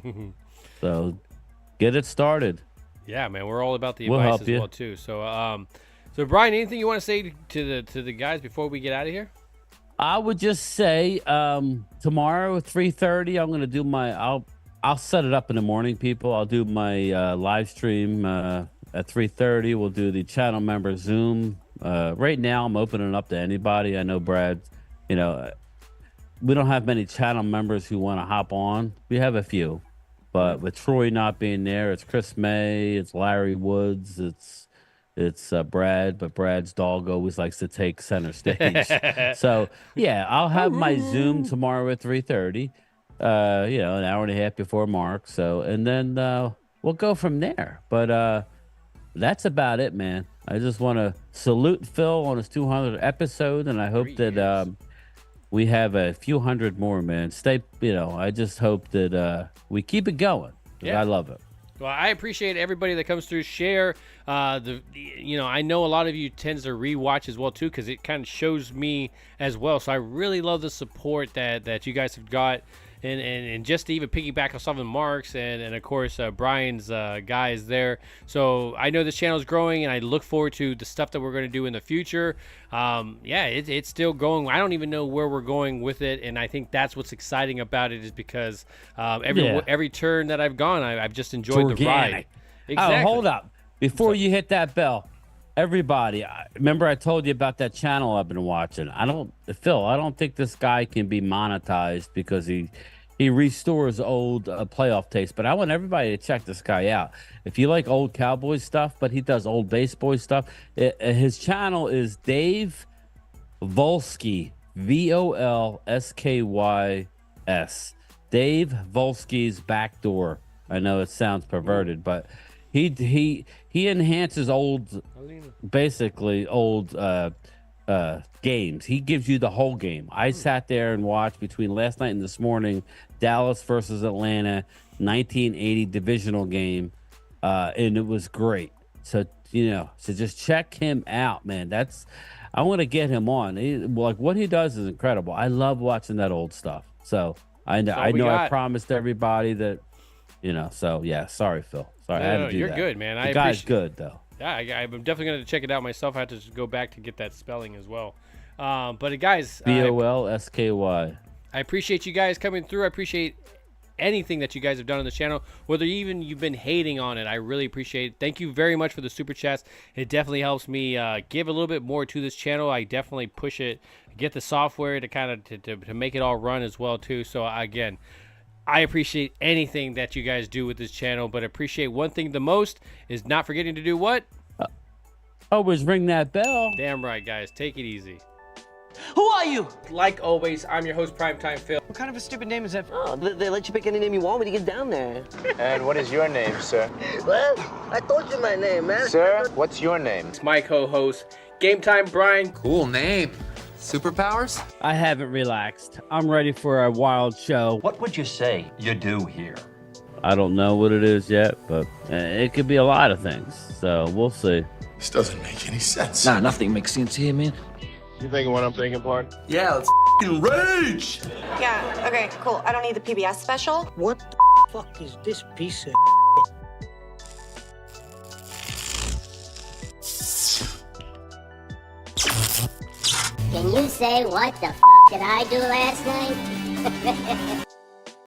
So get it started. Yeah, man, we're all about the We'll advice help as you. well too. So, so Brian, anything you want to say to the guys before we get out of here? I would just say tomorrow at 3:30, I'm gonna do I'll set it up in the morning, people. I'll do my live stream at 3:30. We'll do the channel member Zoom. Right now, I'm opening up to anybody. I know Brad, we don't have many channel members who want to hop on. We have a few, but with Troy not being there, it's Chris May, it's Larry Woods, it's Brad, but Brad's dog always likes to take center stage. So yeah, I'll have my Zoom tomorrow at 3:30. An hour and a half before Mark. So, and then we'll go from there. But that's about it, man. I just want to salute Phil on his 200th episode, and I hope that we have a few hundred more, man. I just hope that we keep it going. Yeah. I love it. Well, I appreciate everybody that comes through. Share I know a lot of you tends to rewatch as well too, because it kind of shows me as well. So I really love the support that you guys have got. And just to even piggyback on some of Mark's and of course Brian's guys there. So I know this channel is growing, and I look forward to the stuff that we're going to do in the future. It's still going. I don't even know where we're going with it, and I think that's what's exciting about it, is because every turn that I've gone, I've just enjoyed the ride. Exactly. Oh, hold up. Before you hit that bell, everybody, remember I told you about that channel I've been watching. I don't think this guy can be monetized because he restores old playoff tapes. But I want everybody to check this guy out. If you like old Cowboys stuff, but he does old baseball stuff, his channel is Dave Volsky, Volskys. Dave Volsky's Backdoor. I know it sounds perverted, but he enhances old games. He gives you the whole game. I sat there and watched between last night and this morning, Dallas versus Atlanta, 1980 divisional game, and it was great. So just check him out, man. I want to get him on. What he does is incredible. I love watching that old stuff. So I know I promised everybody that, So yeah, sorry, Phil. Sorry, I had to do you're that. good, man. The guy's good though. Yeah, I'm definitely going to check it out myself. I have to go back to get that spelling as well. But guys, Volsky. I appreciate you guys coming through. I appreciate anything that you guys have done on this channel, whether even you've been hating on it. I really appreciate it. Thank you very much for the super chats. It definitely helps me give a little bit more to this channel. I definitely push it, get the software to kind of to make it all run as well too. So again, I appreciate anything that you guys do with this channel, but appreciate one thing the most is not forgetting to do what? Always ring that bell. Damn right, guys. Take it easy. Who are you? Like always, I'm your host, Primetime Phil. What kind of a stupid name is that? Oh, they let you pick any name you want when you get down there. And what is your name, sir? Well, I told you my name, man. Sir, what's your name? It's my co-host, Gametime Bryan. Cool name. Superpowers? I haven't relaxed. I'm ready for a wild show. What would you say you do here? I don't know what it is yet, but it could be a lot of things. So we'll see. This doesn't make any sense. Nah, nothing makes sense here, man. You thinking what I'm thinking, part? Yeah, let's f***ing rage! Yeah, okay, cool. I don't need the PBS special. What the fuck is this piece of Can you say what the f*** did I do last night?